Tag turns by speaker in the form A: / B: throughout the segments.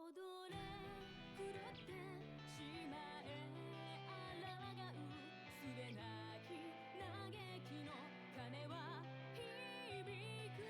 A: 踊れ狂ってしまえ抗うすれなき嘆きの鐘は響く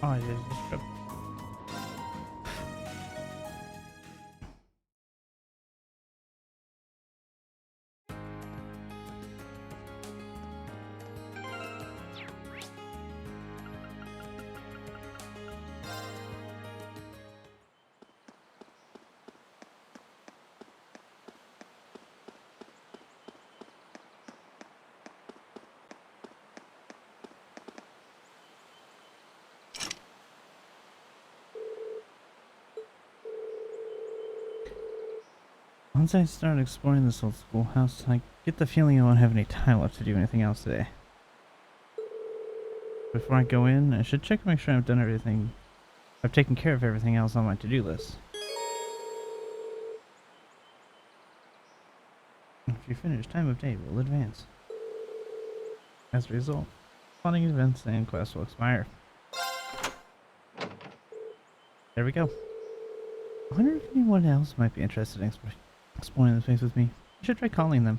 B: Oh, I just... Once I start exploring this old schoolhouse, I get the feeling I won't have any time left to do anything else today. Before I go in, I should check to make sure I've done everything. I've taken care of everything else on my to-do list. If you finish, time of day will advance. As a result, spawning events and quests will expire. There we go. I wonder if anyone else might be interested in exploring this place with me. I should try calling them.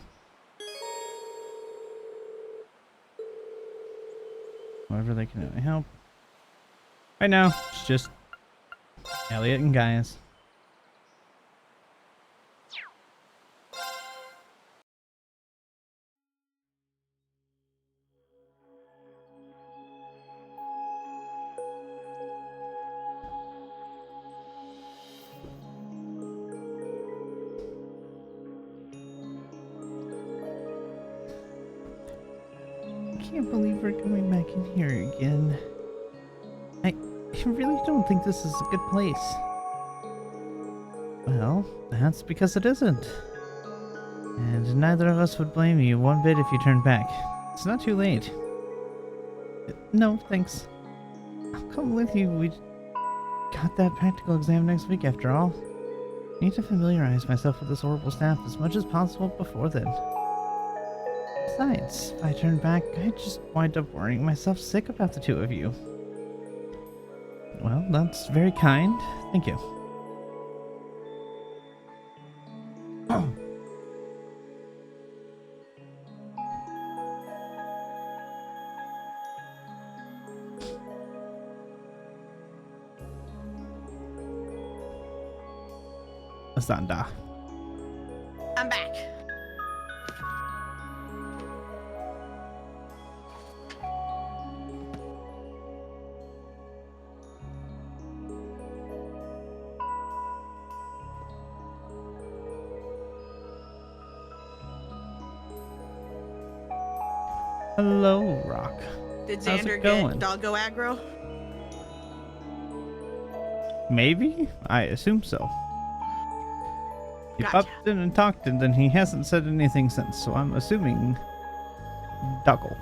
B: However they can help. Right now, it's just Elliot and Gaius. I can't believe we're going back in here again. I really don't think this is a good place. Well, that's because it isn't. And neither of us would blame you one bit if you turned back. It's not too late. No, thanks. I'll come with you. We got that practical exam next week after all. I need to familiarize myself with this horrible staff as much as possible before then. Besides, if I turn back, I'd just wind up worrying myself sick about the two of you. Well, that's very kind. Thank you. Asanda.
C: I'm back.
B: Hello, Rock.
C: Did
B: How's
C: Xander
B: it going?
C: get doggo aggro?
B: Maybe? I assume so. He
C: Gotcha.
B: popped in and talked, and then he hasn't said anything since, so I'm assuming Duggle.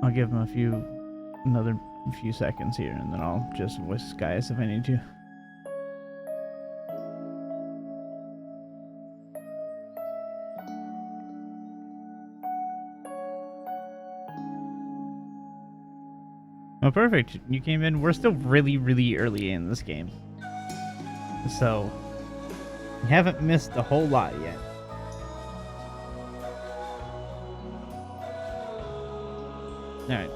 B: I'll give him another few seconds here, and then I'll just voice Gaius if I need to. Oh, perfect. You came in. We're still really, really early in this game. So, you haven't missed a whole lot yet. Alright.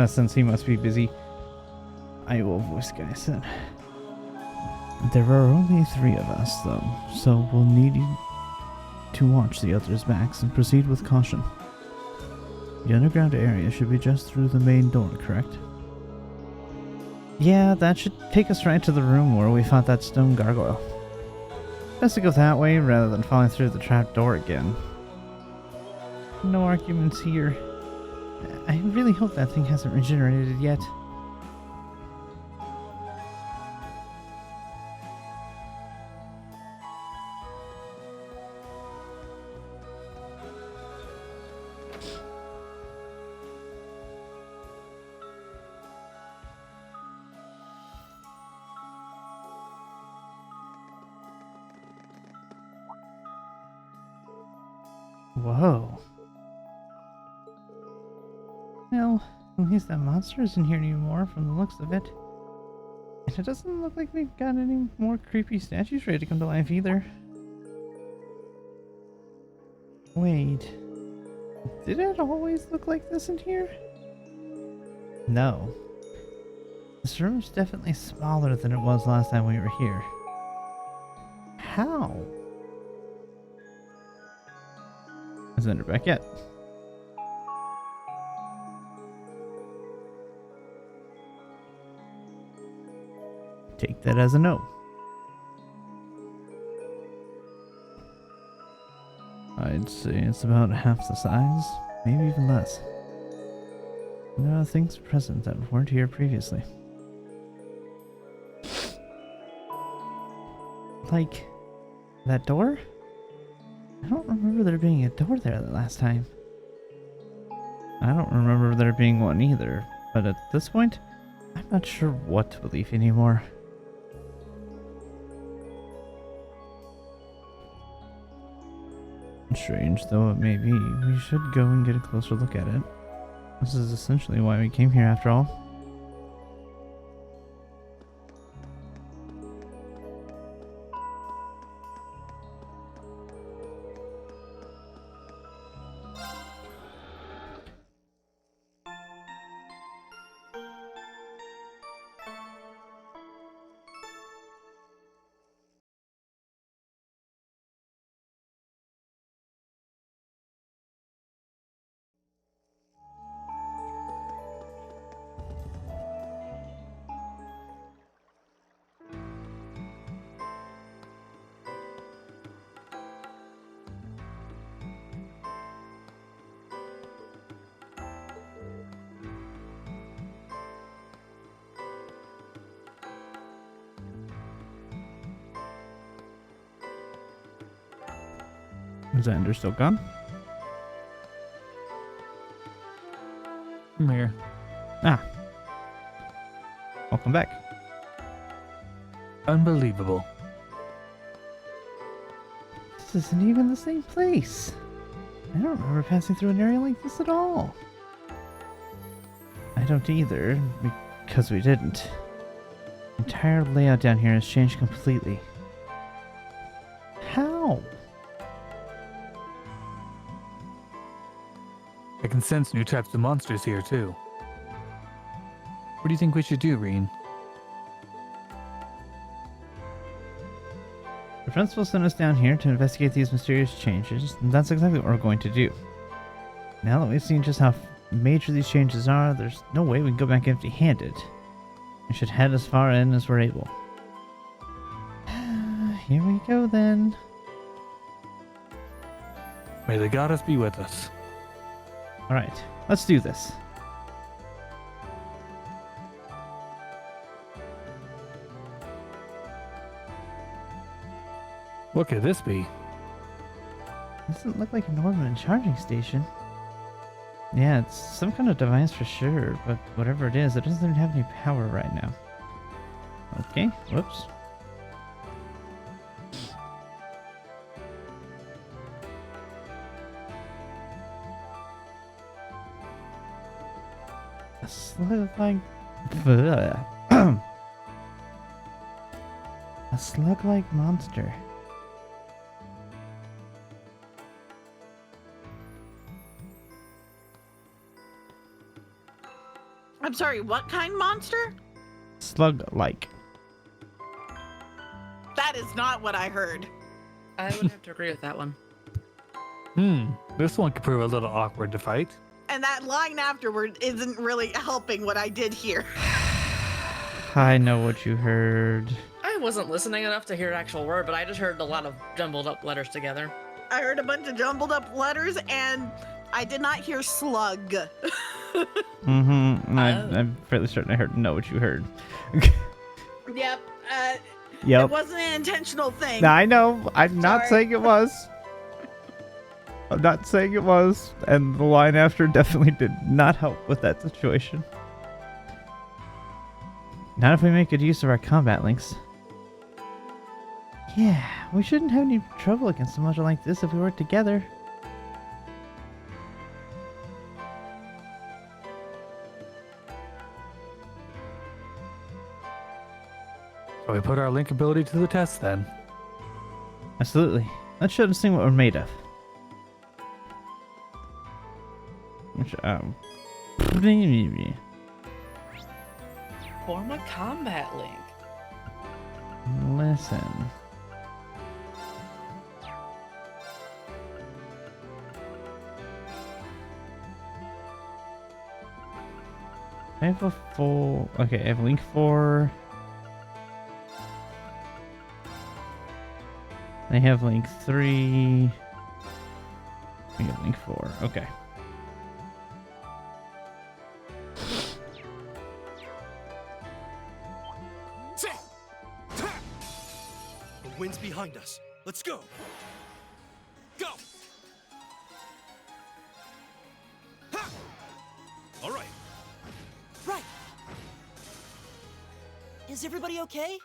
B: Since he must be busy, I will voice Gaius then. There are only 3 of us, though, so we'll need you to watch the others' backs and proceed with caution. The underground area should be just through the main door, correct? Yeah, that should take us right to the room where we fought that stone gargoyle. Best to go that way rather than falling through the trap door again. No arguments here. I really hope that thing hasn't regenerated yet. Whoa. Well, at least that monster isn't here anymore from the looks of it. And it doesn't look like we've got any more creepy statues ready to come to life either. Wait. Did it always look like this in here? No. This room's definitely smaller than it was last time we were here. How? Hasn't entered back yet. Take that as a no. I'd say it's about half the size, maybe even less. There are things present that weren't here previously. Like that door? I don't remember there being a door there the last time. I don't remember there being one either, but at this point, I'm not sure what to believe anymore. Strange though it may be, we should go and get a closer look at it. This is essentially why we came here after all. Is Xander still gone?
D: I'm here.
B: Ah. Welcome back.
D: Unbelievable.
B: This isn't even the same place. I don't remember passing through an area like this at all. I don't either, because we didn't. The entire layout down here has changed completely. How?
D: I can sense new types of monsters here, too. What do you think we should do, Reen?
B: The principal sent us down here to investigate these mysterious changes, and that's exactly what we're going to do. Now that we've seen just how major these changes are, there's no way we can go back empty-handed. We should head as far in as we're able. Here we go then.
D: May the goddess be with us.
B: Alright, let's do this.
D: What could this be?
B: Doesn't look like an ornament charging station. Yeah, it's some kind of device for sure, but whatever it is, it doesn't even have any power right now. Okay, whoops. A slug-like... a slug-like monster.
C: I'm sorry, what kind monster?
B: Slug-like.
C: That is not what I heard.
E: I would have to agree with that one.
D: This one could prove a little awkward to fight.
C: And that line afterward isn't really helping what I did here.
B: I know what you heard.
E: I wasn't listening enough to hear an actual word, but I just heard a lot of jumbled up letters together.
C: I heard a bunch of jumbled up letters and I did not hear slug.
B: I'm fairly certain I know what you heard.
C: Yep.
B: Yep.
C: It wasn't an intentional thing.
B: I know. I'm not
C: Sorry.
B: saying it was. I'm not saying it was. And the line after definitely did not help with that situation. Not if we make good use of our combat links. Yeah, we shouldn't have any trouble against a monster like this if we work together.
D: Shall we put our link ability to the test then?
B: Absolutely. Let's show this thing what we're made of. Which,
E: Form a combat link.
B: listen. I have a full... Okay, I have link 4. I have link 3. I have link 4. Okay.
F: The wind's behind us. Let's go. Go. Ha! All right.
G: Right. Is everybody okay?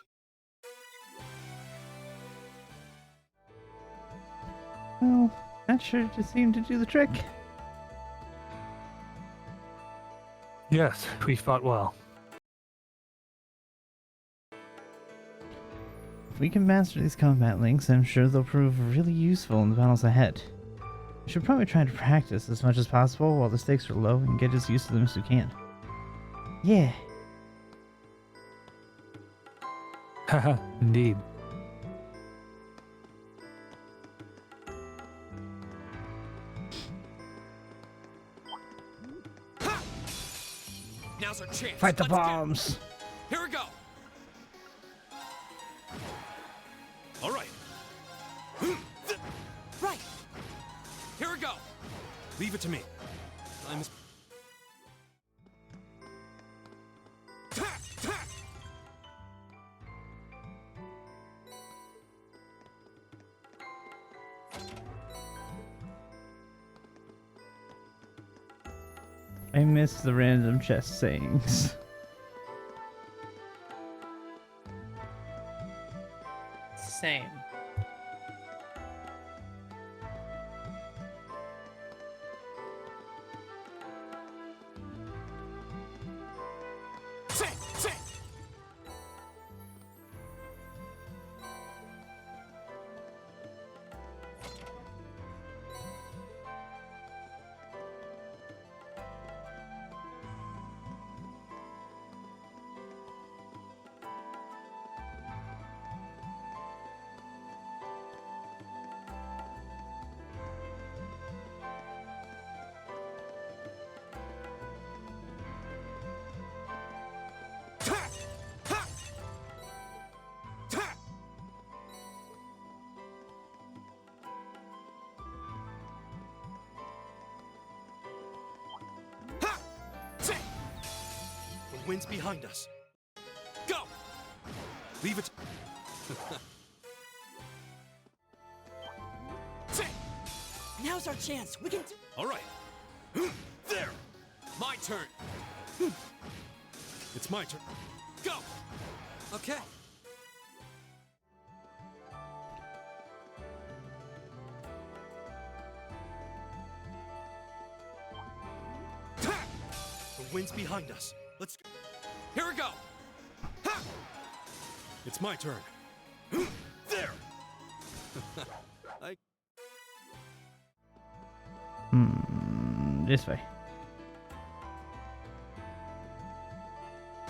B: Well, that sure just seemed to do the trick.
D: Yes, we fought well.
B: If we can master these combat links, I'm sure they'll prove really useful in the battles ahead. We should probably try to practice as much as possible while the stakes are low and get as used to them as we can. Yeah.
D: Haha, indeed.
F: Now's our chance.
B: Fight the
F: Let's go.
B: bombs!
F: Here we go. All right.
G: Right.
F: Here we go. Leave it to me. Time is. Ta! Ta!
B: I miss the random chest sayings.
E: Same.
F: Say! Say! Ta! Ha! Ta! Ha! Say! The wind's behind us. Go! Leave it. Say!
G: Now's our chance. We can do.
F: All right. There! My turn. It's my turn. Go! Okay. Ta! The wind's behind us. Let's go. Here we go. Ha! It's my turn. There! I...
B: This way.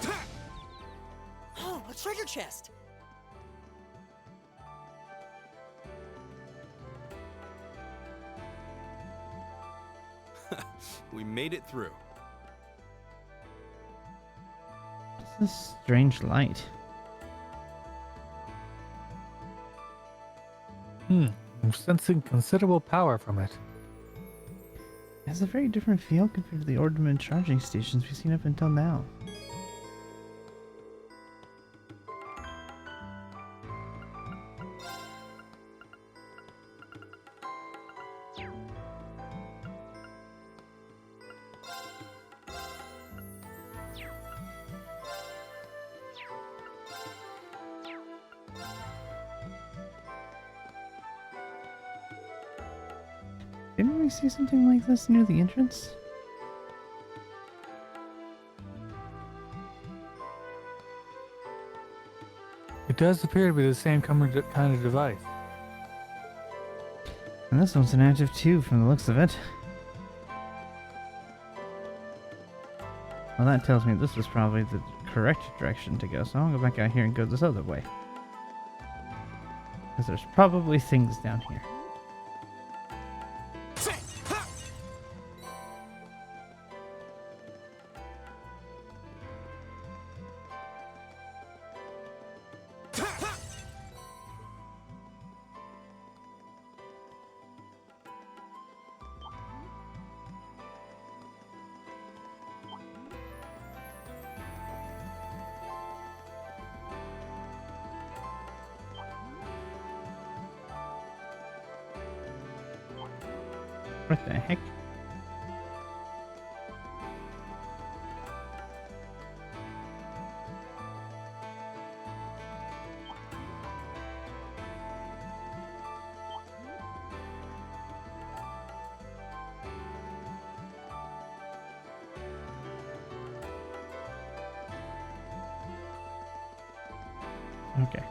F: Ta!
G: Oh, a treasure chest.
F: We made it through.
B: What's this strange light?
D: I'm sensing considerable power from it.
B: It has a very different feel compared to the ornament charging stations we've seen up until now. Didn't we see something like this near the entrance?
D: It does appear to be the same kind of device.
B: And this one's inactive too, from the looks of it. Well, that tells me this is probably the correct direction to go, so I'll go back out here and go this other way. Because there's probably things down here. What the heck? Okay.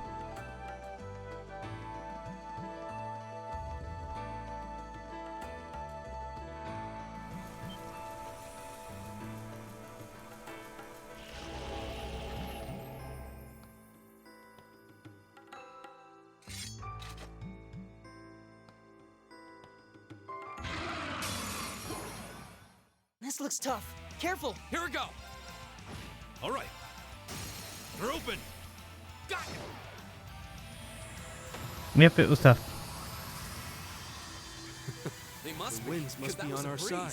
G: This looks tough. Careful.
F: Here we go. All right. They're open. Got it.
B: Yep, it was tough.
F: They must be. Winds must be on our side.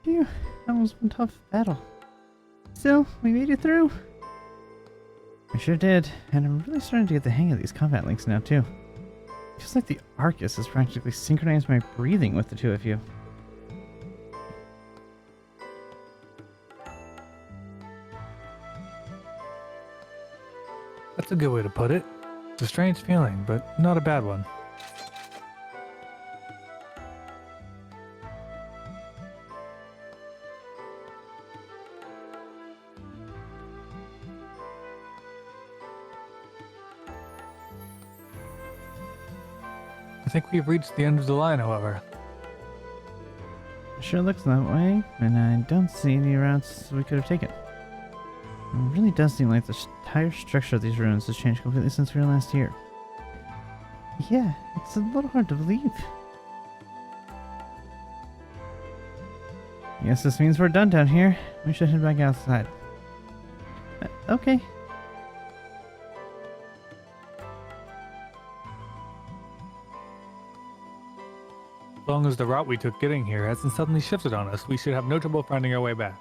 B: Phew, that was one tough battle. Still, we made it through. We sure did, and I'm really starting to get the hang of these combat links now too. Feels like the Arcus has practically synchronized my breathing with the two of you.
D: That's a good way to put it. It's a strange feeling, but not a bad one. I think we've reached the end of the line, however.
B: Sure looks that way, and I don't see any routes we could have taken. It really does seem like the entire structure of these ruins has changed completely since we were last here. Yeah, it's a little hard to believe. Guess this means we're done down here. We should head back outside. Okay.
D: As long as the route we took getting here hasn't suddenly shifted on us, we should have no trouble finding our way back.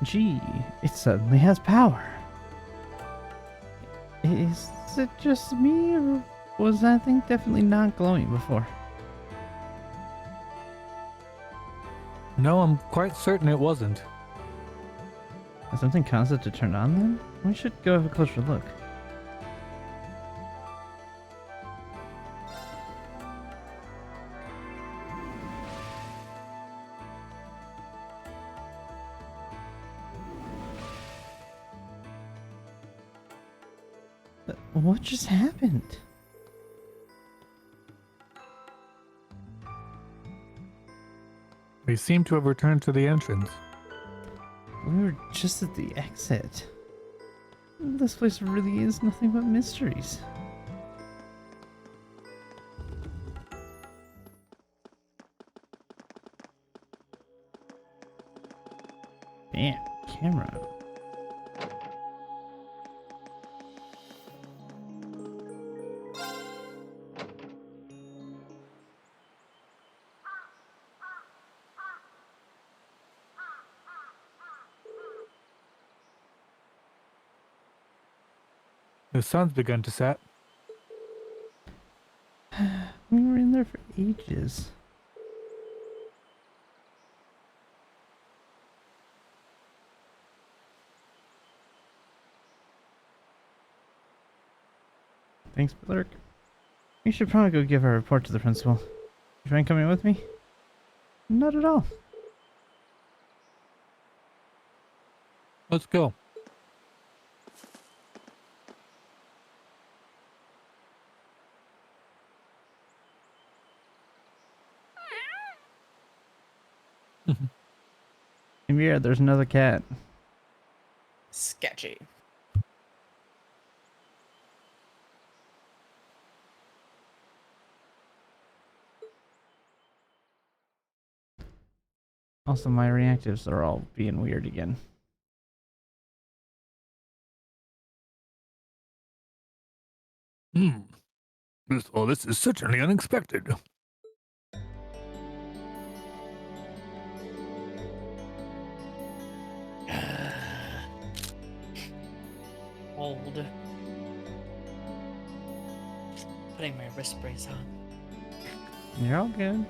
B: Gee, it suddenly has power. Is it just me, or was that thing definitely not glowing before?
D: No, I'm quite certain it wasn't.
B: Has something caused it to turn on then? We should go have a closer look. What just happened?
D: We seem to have returned to the entrance.
B: We were just at the exit. This place really is nothing but mysteries. Damn, camera.
D: The sun's begun to set.
B: We were in there for ages. Thanks, Clerk. You should probably go give a report to the principal. You mind coming with me? Not at all.
D: Let's go.
B: Amir, there's another cat.
E: Sketchy.
B: Also, my reactives are all being weird again.
D: This is certainly unexpected.
E: Old. Putting my wrist brace on.
B: You're all good.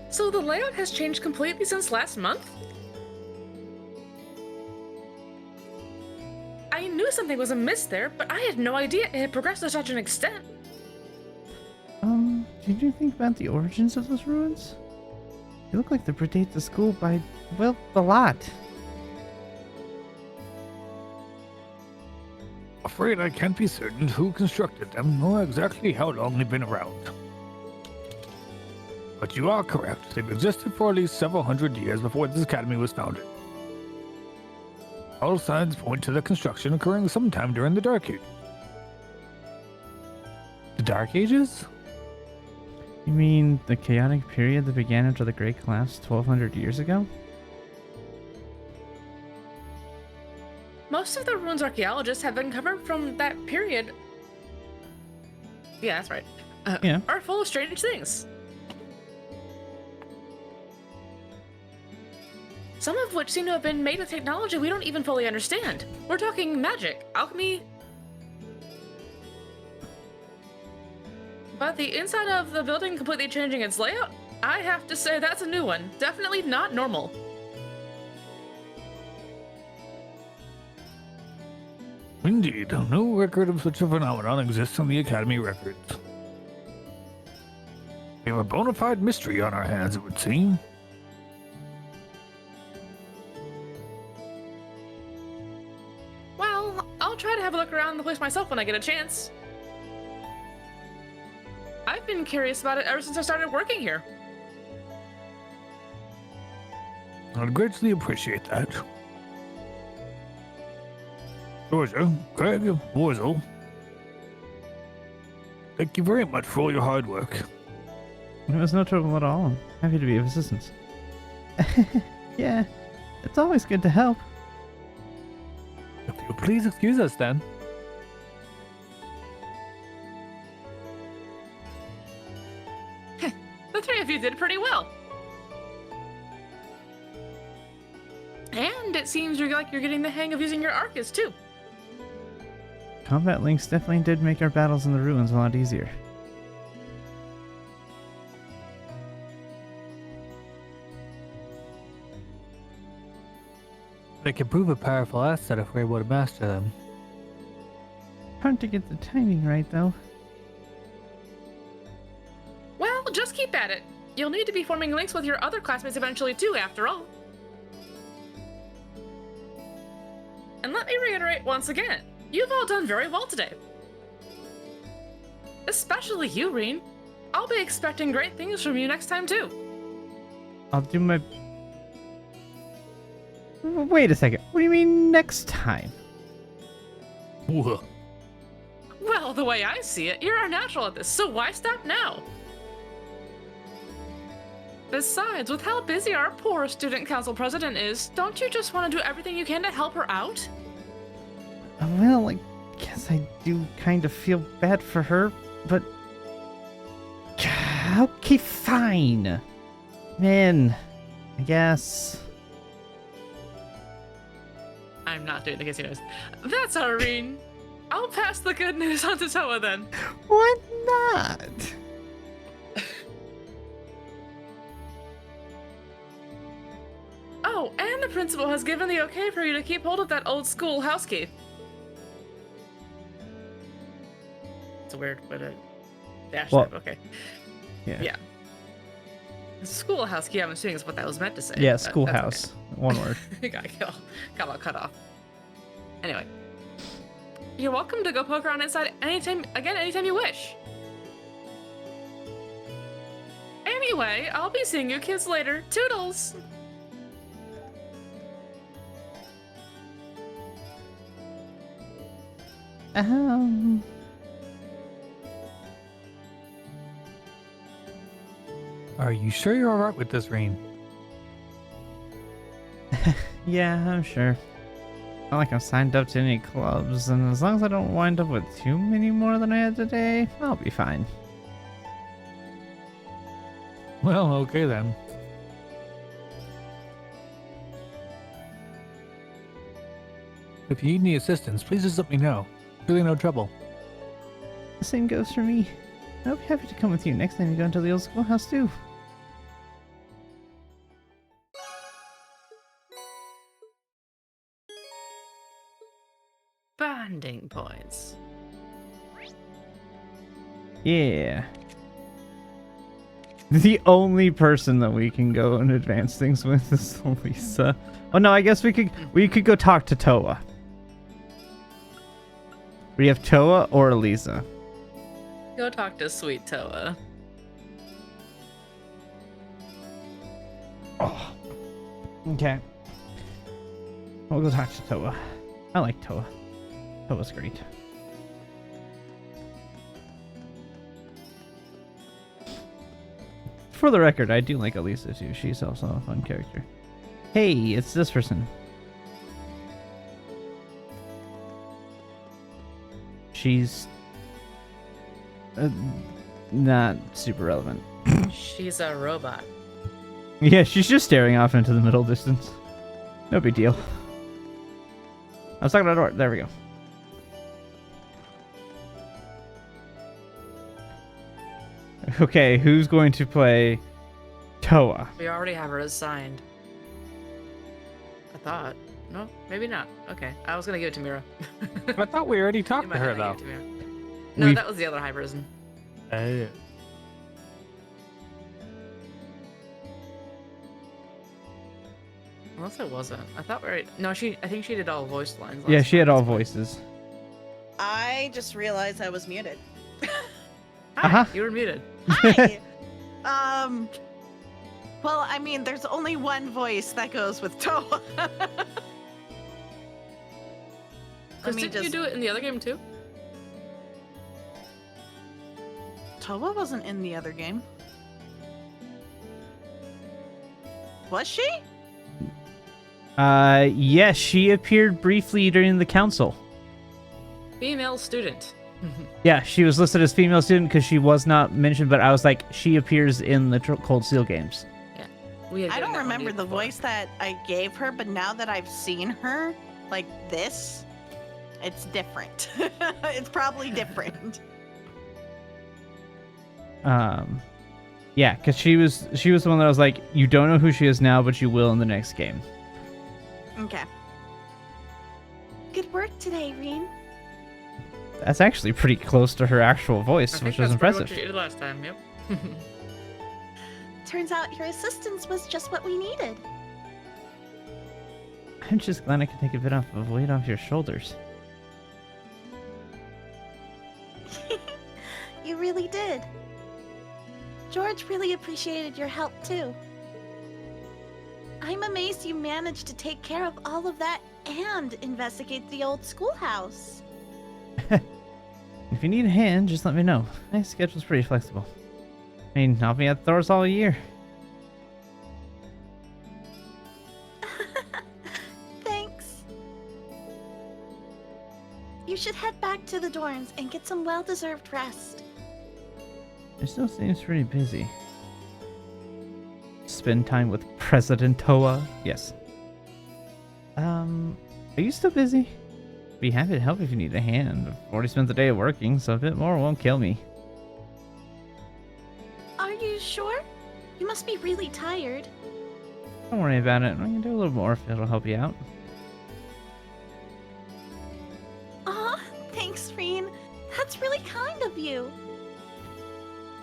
E: So the layout has changed completely since last month? I knew something was amiss there, but I had no idea it had progressed to such an extent.
B: Did you think about the origins of those ruins? They look like they predate the school by, well, a lot.
D: Afraid I can't be certain who constructed them, nor exactly how long they've been around. But you are correct. They've existed for at least several hundred years before this academy was founded. All signs point to the construction occurring sometime during the Dark Ages. The Dark Ages?
B: You mean the chaotic period that began after the Great Collapse 1200 years ago?
E: Most of the ruins archaeologists have uncovered from that period. Yeah, that's right. Are full of strange things. Some of which seem to have been made with technology we don't even fully understand. We're talking magic, alchemy. But the inside of the building completely changing its layout, I have to say that's a new one. Definitely not normal.
D: Indeed, no record of such a phenomenon exists in the Academy records. We have a bona fide mystery on our hands, it would seem.
E: Well, I'll try to have a look around the place myself when I get a chance. I've been curious about it ever since I started working here.
D: I'd greatly appreciate that. Georgia, Craig, Wurzel, thank you very much for all your hard work.
B: It was no trouble at all. I'm happy to be of assistance. Yeah, it's always good to help.
D: If you'll please excuse us then.
E: The three of you did pretty well. And it seems like you're getting the hang of using your arcus too.
B: Combat links definitely did make our battles in the ruins a lot easier.
D: They can prove a powerful asset if we're able to master them.
B: Hard to get the timing right, though.
E: Well, just keep at it. You'll need to be forming links with your other classmates eventually too, after all. And let me reiterate once again, you've all done very well today. Especially you, Reen. I'll be expecting great things from you next time too.
B: I'll do my... Wait a second. What do you mean next time?
D: Whoa.
E: Well, the way I see it, you're our natural at this, so why stop now? Besides, with how busy our poor student council president is, don't you just want to do everything you can to help her out?
B: Well, I guess I do kind of feel bad for her, but... Okay, fine. Man, I guess...
E: I'm not doing the casinos. That's all, Reen. I'll pass the good news on to Toa then.
B: Why not?
E: Oh, and principal has given the okay for you to keep hold of that old school house key. It's a weird way to dash
B: Well,
E: that. Okay.
B: Yeah.
E: Yeah. Schoolhouse key, I'm assuming is what that was meant to say.
B: Yeah,
E: That's
B: schoolhouse.
E: okay.
B: One word.
E: got all cut off. Anyway. You're welcome to go poke around inside anytime you wish. Anyway, I'll be seeing you kids later. Toodles!
D: Are you sure you're alright with this, Rain?
B: Yeah, I'm sure. Not like I'm signed up to any clubs, and as long as I don't wind up with too many more than I had today, I'll be fine.
D: Well, okay then. If you need any assistance, please just let me know. Really no trouble.
B: The same goes for me. I'll be happy to come with you next time you go into the old schoolhouse too.
E: Bonding points.
B: Yeah. The only person that we can go and advance things with is Lisa. Oh no, I guess we could go talk to Toa. We have Toa or Elisa.
E: Go talk to Sweet Toa.
B: Oh. Okay. We'll go talk to Toa. I like Toa. Toa's great. For the record, I do like Elisa too. She's also a fun character. Hey, it's this person. She's not super relevant.
E: She's a robot.
B: Yeah, she's just staring off into the middle distance. No big deal. I was talking about door. There we go. Okay, who's going to play Toa?
E: We already have her assigned. I thought. No, maybe not. Okay, I was gonna give it to Mira.
D: I thought we already
E: You
D: talked
E: might
D: to her
E: have
D: though.
E: to give it to Mira. No, that was the other high person. Unless it wasn't. I thought we already... No, I think she did all voice lines.
B: Yeah,
E: last
B: she had
E: time.
B: all voices.
C: I just realized I was muted.
E: Hi, you were muted.
C: Hi. Well, I mean, there's only one voice that goes with Toa.
E: Because didn't you do it in the other game too?
C: Toa wasn't in the other game. Was she?
B: Yes, she appeared briefly during the council.
E: Female student.
B: Yeah, she was listed as female student because she was not mentioned, but I was like, she appears in the Cold Steel games.
E: Yeah.
C: I don't remember the voice that I gave her, but now that I've seen her like this, it's different. It's probably different.
B: Yeah, because she was the one that I was like, you don't know who she is now, but you will in the next game.
C: Okay. Good work today, Reen.
B: That's actually pretty close to her actual voice,
E: I
B: which
E: think
B: was
E: that's pretty
B: impressive.
E: much what you did last time. Yep.
C: Turns out your assistance was just what we needed.
B: I'm just glad I could take a bit of weight off your shoulders.
C: You really did. George really appreciated your help too. I'm amazed you managed to take care of all of that and investigate the old schoolhouse.
B: If you need a hand, just let me know. My schedule's pretty flexible. I mean, I'll be at Thor's all year.
C: Thanks. You should head back to the dorms and get some well-deserved rest.
B: It still seems pretty busy. Spend time with President Toa? Yes. Are you still busy? Be happy to help if you need a hand. I've already spent the day working, so a bit more won't kill me.
C: Are you sure? You must be really tired.
B: Don't worry about it. I can do a little more if it'll help you out.
C: Aw, thanks, Reen. That's really kind of you.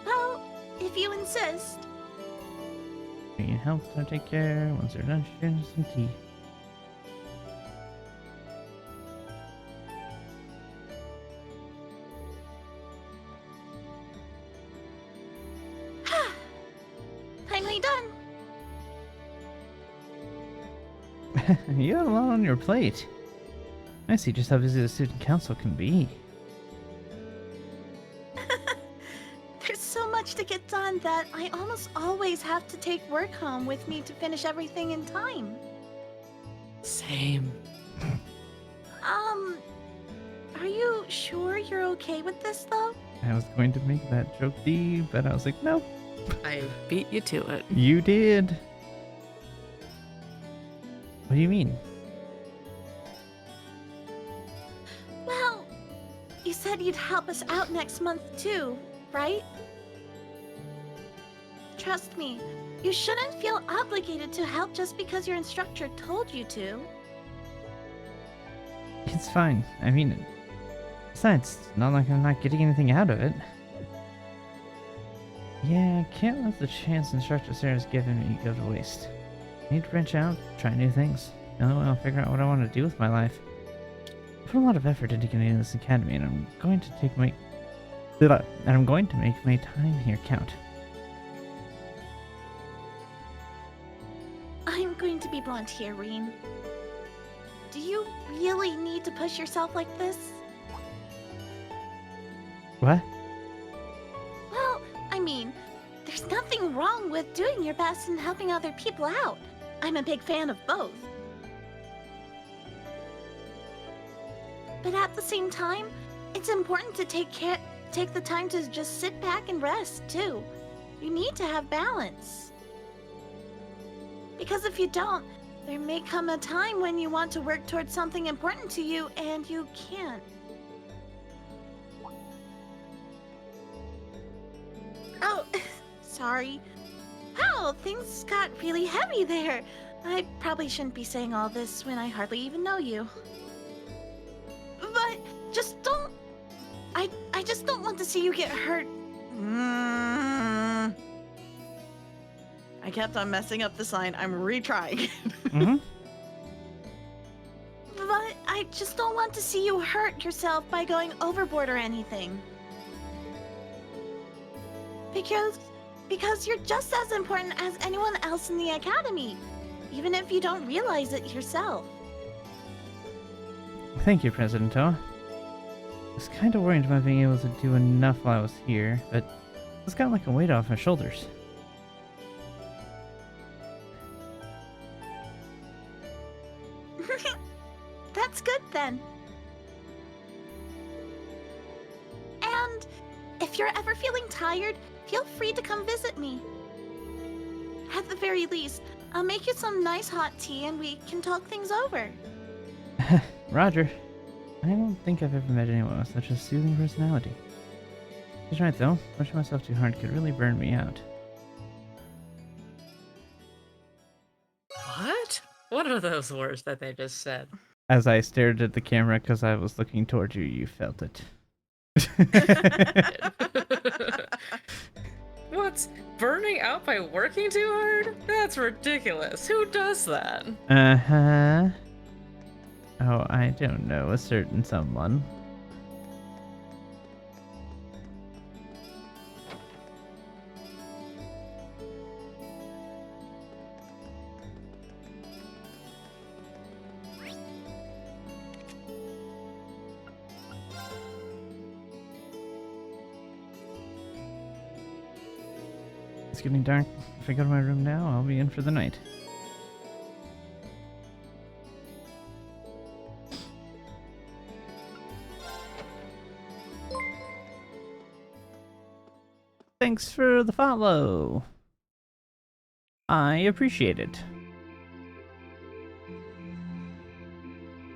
C: Well, if you insist.
B: You can help her take care. Once they're done, she's gonna some tea.
C: Finally done.
B: You have a lot on your plate. I see just how busy the student council can be.
C: There's so much to get done that I almost always have to take work home with me to finish everything in time.
E: Same.
C: Are you sure you're okay with this, though?
B: I was going to make that joke, Dee, but I was like, no.
E: I beat you to it.
B: You did. What do you mean?
C: Well, you said you'd help us out next month, too, right? Trust me, you shouldn't feel obligated to help just because your instructor told you to.
B: It's fine. I mean it. Besides, it's not like I'm not getting anything out of it. Yeah, I can't let the chance Instructor Sarah's given me go to waste. I need to branch out, try new things. I'll figure out what I want to do with my life. I put a lot of effort into getting into this academy, and I'm going to make my time here count.
C: I'm going to be blunt here, Reen. Do you really need to push yourself like this?
B: What?
C: Well, I mean, there's nothing wrong with doing your best and helping other people out. I'm a big fan of both. But at the same time, it's important to take the time to just sit back and rest, too. You need to have balance. Because if you don't, there may come a time when you want to work towards something important to you and you can't. Oh, sorry. Wow, things got really heavy there. I probably shouldn't be saying all this when I hardly even know you. But just don't... I just don't want to see you get hurt. I kept on messing up the sign. I'm retrying. But I just don't want to see you hurt yourself by going overboard or anything. Because you're just as important as anyone else in the academy, even if you don't realize it yourself.
B: Thank you, President O. I was kind of worried about being able to do enough while I was here, but it's got like a weight off my shoulders.
C: That's good then. And if you're ever feeling tired, feel free to come visit me. At the very least, I'll make you some nice hot tea and we can talk things over.
B: Roger. I don't think I've ever met anyone with such a soothing personality. He's right though, pushing myself too hard could really burn me out.
E: What? What are those words that they just said?
B: As I stared at the camera because I was looking towards you, you felt it.
E: What's burning out by working too hard? That's ridiculous. Who does that?
B: Uh-huh. Oh, I don't know, a certain someone. It's getting dark. If I go to my room now, I'll be in for the night. Thanks for the follow. I appreciate it.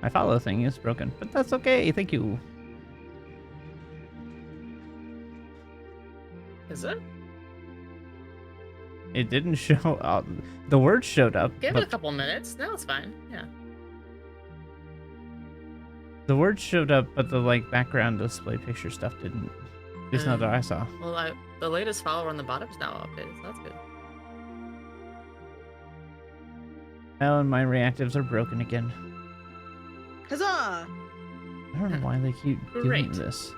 B: My follow thing is broken, but that's okay. Thank you.
E: Is it?
B: It didn't show up. The words showed up.
E: Give
B: but
E: it a couple minutes. No, it's fine. Yeah.
B: the words showed up, but the like background display picture stuff didn't. At least not that I saw.
E: Well, the latest follower on the bottom is now updated, so that's good.
B: Oh, and my reactives are broken again.
H: Huzzah!
B: I don't know why they keep doing
E: Great.
B: this.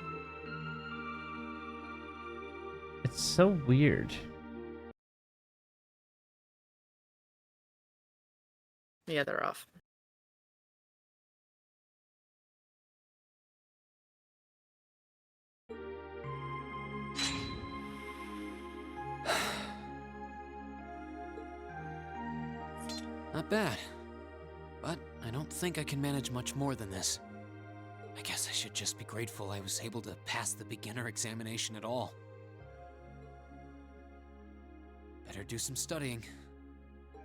B: It's so weird.
E: Yeah, they're off.
G: Not bad. But I don't think I can manage much more than this. I guess I should just be grateful I was able to pass the beginner examination at all. Better do some studying.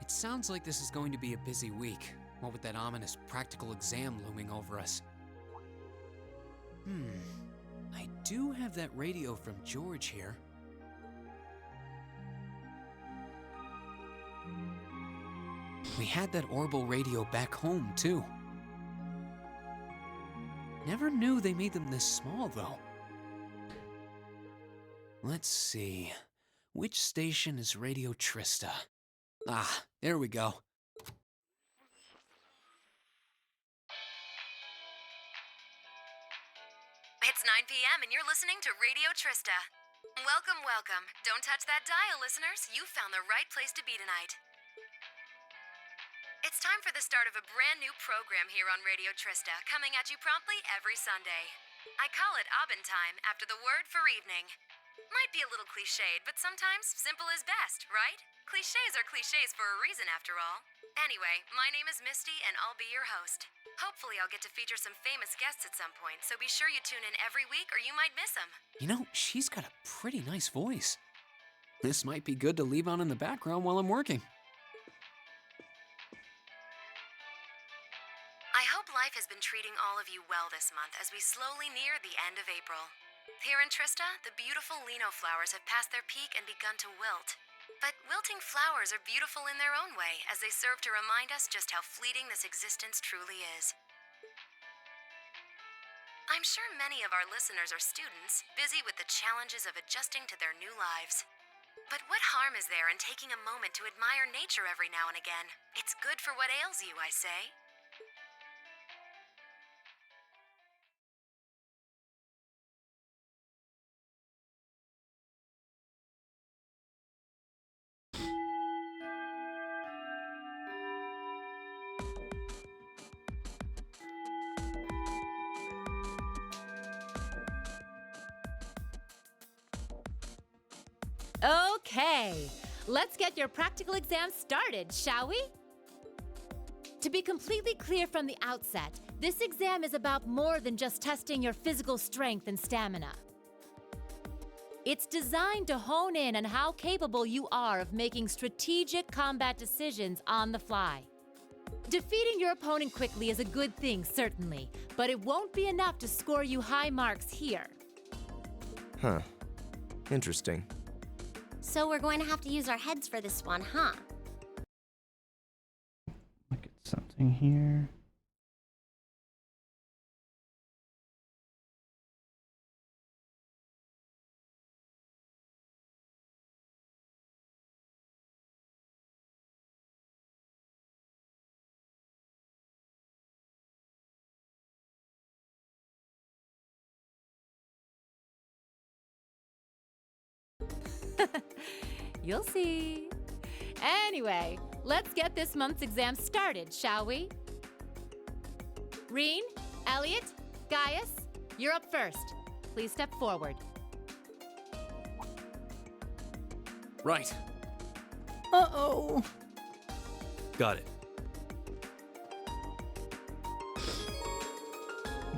G: It sounds like this is going to be a busy week, what with that ominous practical exam looming over us. I do have that radio from George here. We had that orbital radio back home, too. Never knew they made them this small, though. Let's see. Which station is Radio Trista? Ah, there we go.
I: It's 9 p.m. and you're listening to Radio Trista. Welcome, welcome. Don't touch that dial, listeners. You found the right place to be tonight. It's time for the start of a brand new program here on Radio Trista, coming at you promptly every Sunday. I call it Abend Time after the word for evening. Might be a little cliched, but sometimes simple is best, right? Clichés are clichés for a reason, after all. Anyway, my name is Misty, and I'll be your host. Hopefully I'll get to feature some famous guests at some point, so be sure you tune in every week or you might miss them.
G: You know, she's got a pretty nice voice. This might be good to leave on in the background while I'm working.
I: I hope life has been treating all of you well this month as we slowly near the end of April. Here in Trista, the beautiful lino flowers have passed their peak and begun to wilt. But wilting flowers are beautiful in their own way, as they serve to remind us just how fleeting this existence truly is. I'm sure many of our listeners are students, busy with the challenges of adjusting to their new lives. But what harm is there in taking a moment to admire nature every now and again? It's good for what ails you, I say.
A: Okay, let's get your practical exam started, shall we? To be completely clear from the outset, this exam is about more than just testing your physical strength and stamina. It's designed to hone in on how capable you are of making strategic combat decisions on the fly. Defeating your opponent quickly is a good thing, certainly, but it won't be enough to score you high marks here.
J: Huh. Interesting.
K: So we're going to have to use our heads for this one, huh?
B: Look at something here.
A: You'll see. Anyway, let's get this month's exam started, shall we? Reen, Elliot, Gaius, you're up first. Please step forward.
G: Right.
B: Uh-oh.
F: Got it.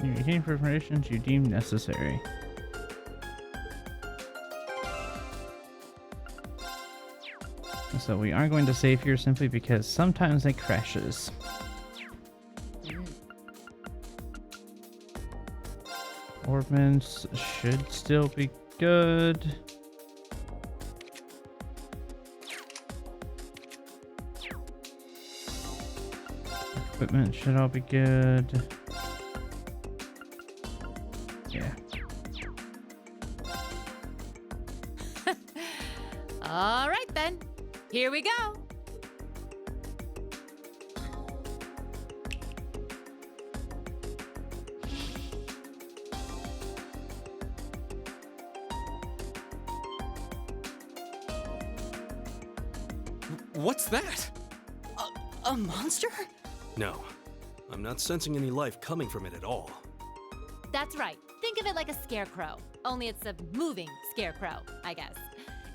B: You retain preparations you deem necessary. So we are going to save here simply because sometimes it crashes. Orbments should still be good. Equipment should all be good. Yeah.
A: All right then, here we go.
G: What's that?
L: A monster?
F: No, I'm not sensing any life coming from it at all.
A: That's right. Think of it like a scarecrow, only it's a moving scarecrow, I guess.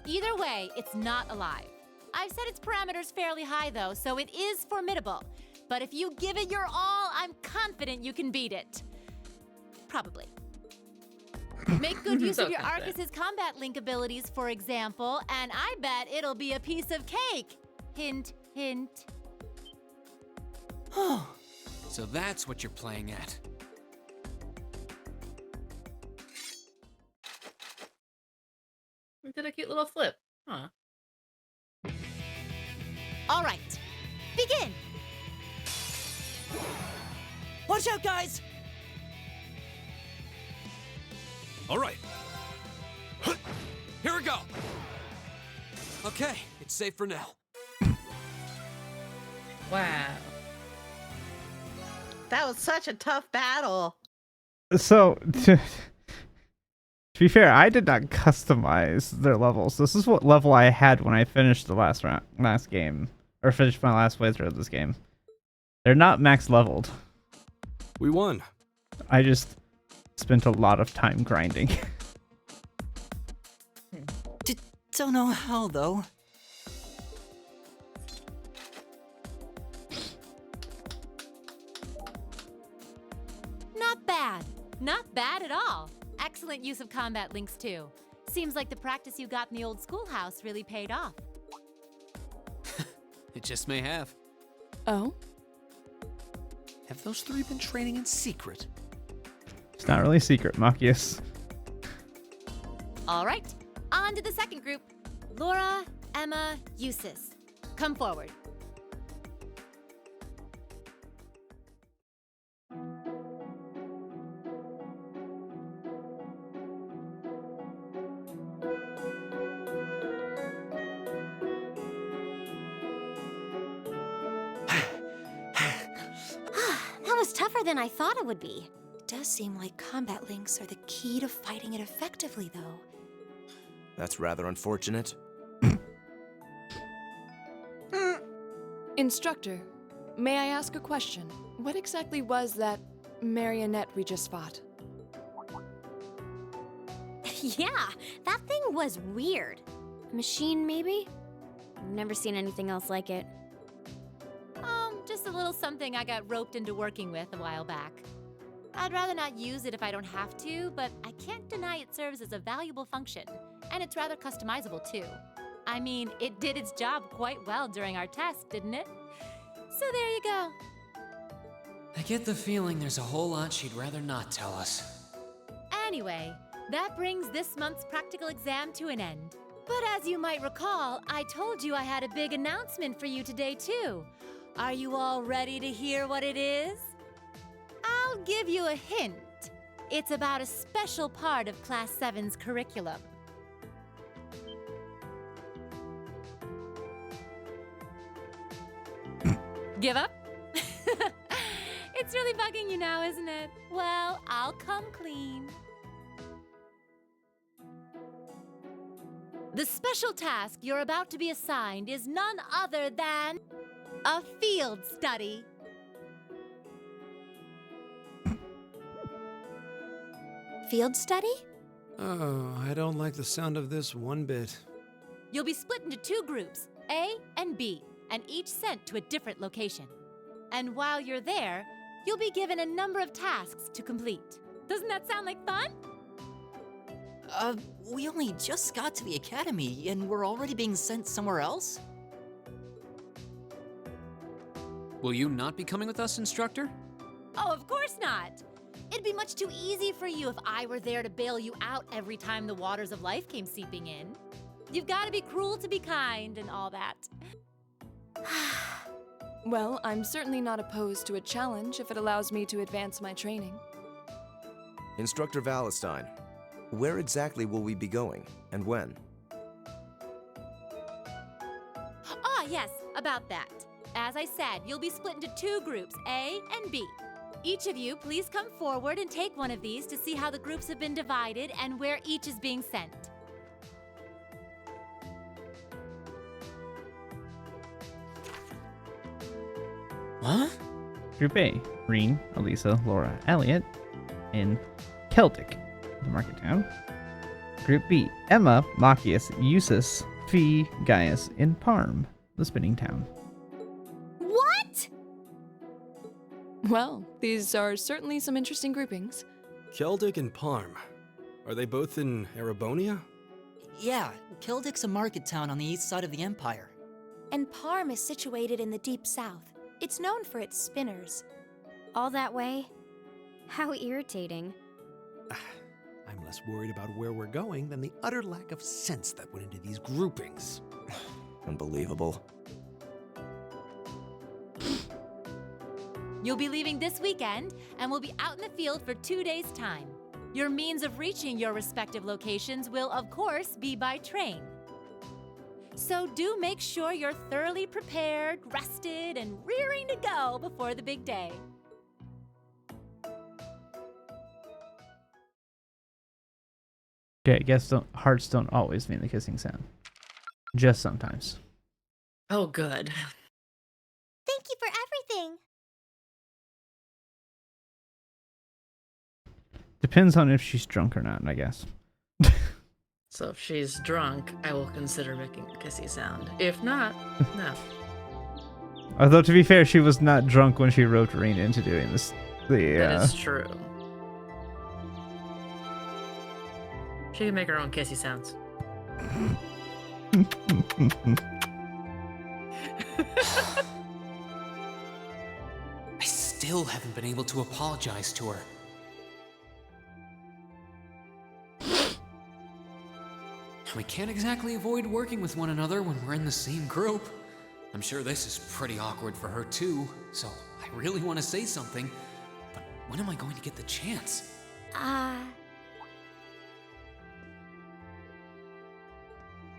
A: Either way, it's not alive. I've set its parameters fairly high though, so it is formidable. But if you give it your all, I'm confident you can beat it. Probably. Make good use of your Arcus's combat link abilities, for example, and I bet it'll be a piece of cake. Hint, hint.
G: So that's what you're playing at.
E: Did a cute little flip. Huh.
A: All right, begin.
L: Watch out, guys!
F: All right. Here we go.
G: Okay, it's safe for now.
E: Wow.
H: That was such a tough battle.
B: So, to be fair, I did not customize their levels. This is what level I had when I finished the last game, or finished my last playthrough of this game. They're not max leveled.
F: We won.
B: I just spent a lot of time grinding.
L: Don't know how, though.
A: Not bad. Not bad at all. Excellent use of combat links, too. Seems like the practice you got in the old schoolhouse really paid off.
G: It just may have.
L: Oh?
G: Have those three been training in secret?
B: It's not really secret, Machias.
A: All right, on to the second group. Laura, Emma, Eustace. Come forward.
K: That was tougher than I thought it would be. It does seem like combat links are the key to fighting it effectively, though.
J: That's rather unfortunate.
M: Instructor, may I ask a question? What exactly was that marionette we just fought?
K: Yeah, that thing was weird. A machine, maybe? I've never seen anything else like it.
A: Just a little something I got roped into working with a while back. I'd rather not use it if I don't have to, but I can't deny it serves as a valuable function. And it's rather customizable, too. I mean, it did its job quite well during our test, didn't it? So there you go.
G: I get the feeling there's a whole lot she'd rather not tell us.
A: Anyway, that brings this month's practical exam to an end. But as you might recall, I told you I had a big announcement for you today, too. Are you all ready to hear what it is? I'll give you a hint. It's about a special part of Class 7's curriculum. Give up? It's really bugging you now, isn't it? Well, I'll come clean. The special task you're about to be assigned is none other than a field study.
K: Field study?
F: Oh, I don't like the sound of this one bit.
A: You'll be split into two groups, A and B, and each sent to a different location. And while you're there, you'll be given a number of tasks to complete. Doesn't that sound like fun?
L: We only just got to the academy, and we're already being sent somewhere else?
G: Will you not be coming with us, instructor?
A: Oh, of course not. It'd be much too easy for you if I were there to bail you out every time the waters of life came seeping in. You've got to be cruel to be kind and all that.
M: Well, I'm certainly not opposed to a challenge if it allows me to advance my training.
J: Instructor Valentine, where exactly will we be going, and when?
A: Ah, yes, about that. As I said, you'll be split into 2 groups, A and B. Each of you, please come forward and take one of these to see how the groups have been divided and where each is being sent.
G: Huh?
B: Group A, Reen, Elisa, Laura, Elliot, in Celtic, the market town. Group B, Emma, Machias, Eustace, Fee, Gaius, in Parm, the spinning town.
K: What?
M: Well, these are certainly some interesting groupings.
F: Celtic and Parm. Are they both in Erebonia?
L: Yeah, Kildik's a market town on the east side of the Empire.
N: And Parm is situated in the deep south. It's known for its spinners.
K: All that way? How irritating.
O: I'm less worried about where we're going than the utter lack of sense that went into these groupings.
J: Unbelievable.
A: You'll be leaving this weekend, and we'll be out in the field for 2 days' time. Your means of reaching your respective locations will, of course, be by train. So do make sure you're thoroughly prepared, rested, and rearing to go before the big day.
B: Okay, I guess hearts don't always mean the kissing sound. Just sometimes.
E: Oh, good.
N: Thank you for everything.
B: Depends on if she's drunk or not, I guess.
E: So if she's drunk, I will consider making a kissy sound. If not, no.
B: Although, to be fair, she was not drunk when she roped Reen into doing this.
E: That is true. She can make her own kissy sounds.
G: I still haven't been able to apologize to her. We can't exactly avoid working with one another when we're in the same group. I'm sure this is pretty awkward for her too, so I really want to say something, but when am I going to get the chance?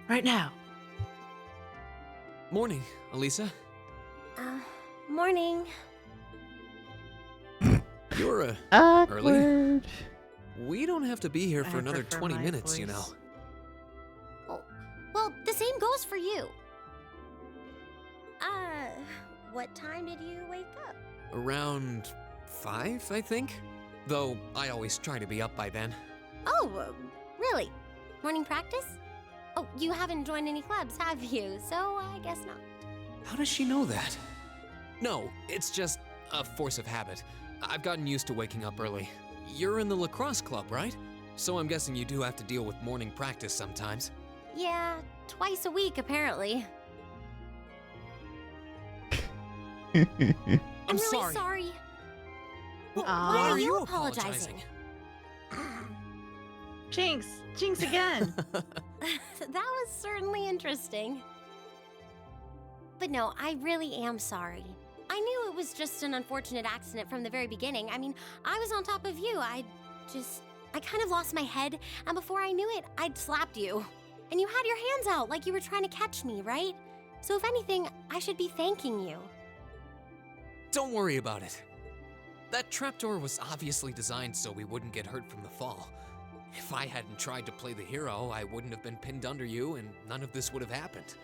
E: Right now.
G: Morning, Elisa.
N: Morning.
G: You're
B: Awkward.
G: early. We don't have to be here for another 20 minutes, you know.
K: Well, the same goes for you. What time did you wake up?
G: Around 5, I think. Though I always try to be up by then.
K: Oh, really? Morning practice? Oh, you haven't joined any clubs, have you? So I guess not.
G: How does she know that? No, it's just a force of habit. I've gotten used to waking up early. You're in the lacrosse club, right? So I'm guessing you do have to deal with morning practice sometimes.
K: Yeah, twice a week, apparently.
G: I'm
K: really
G: sorry.
K: sorry.
G: Why are you apologizing?
H: Jinx again.
K: That was certainly interesting. But no, I really am sorry. I knew it was just an unfortunate accident from the very beginning. I mean, I was on top of you. I kind of lost my head, and before I knew it, I'd slapped you. And you had your hands out like you were trying to catch me, right? So if anything, I should be thanking you.
G: Don't worry about it. That trapdoor was obviously designed so we wouldn't get hurt from the fall. If I hadn't tried to play the hero, I wouldn't have been pinned under you, and none of this would have happened.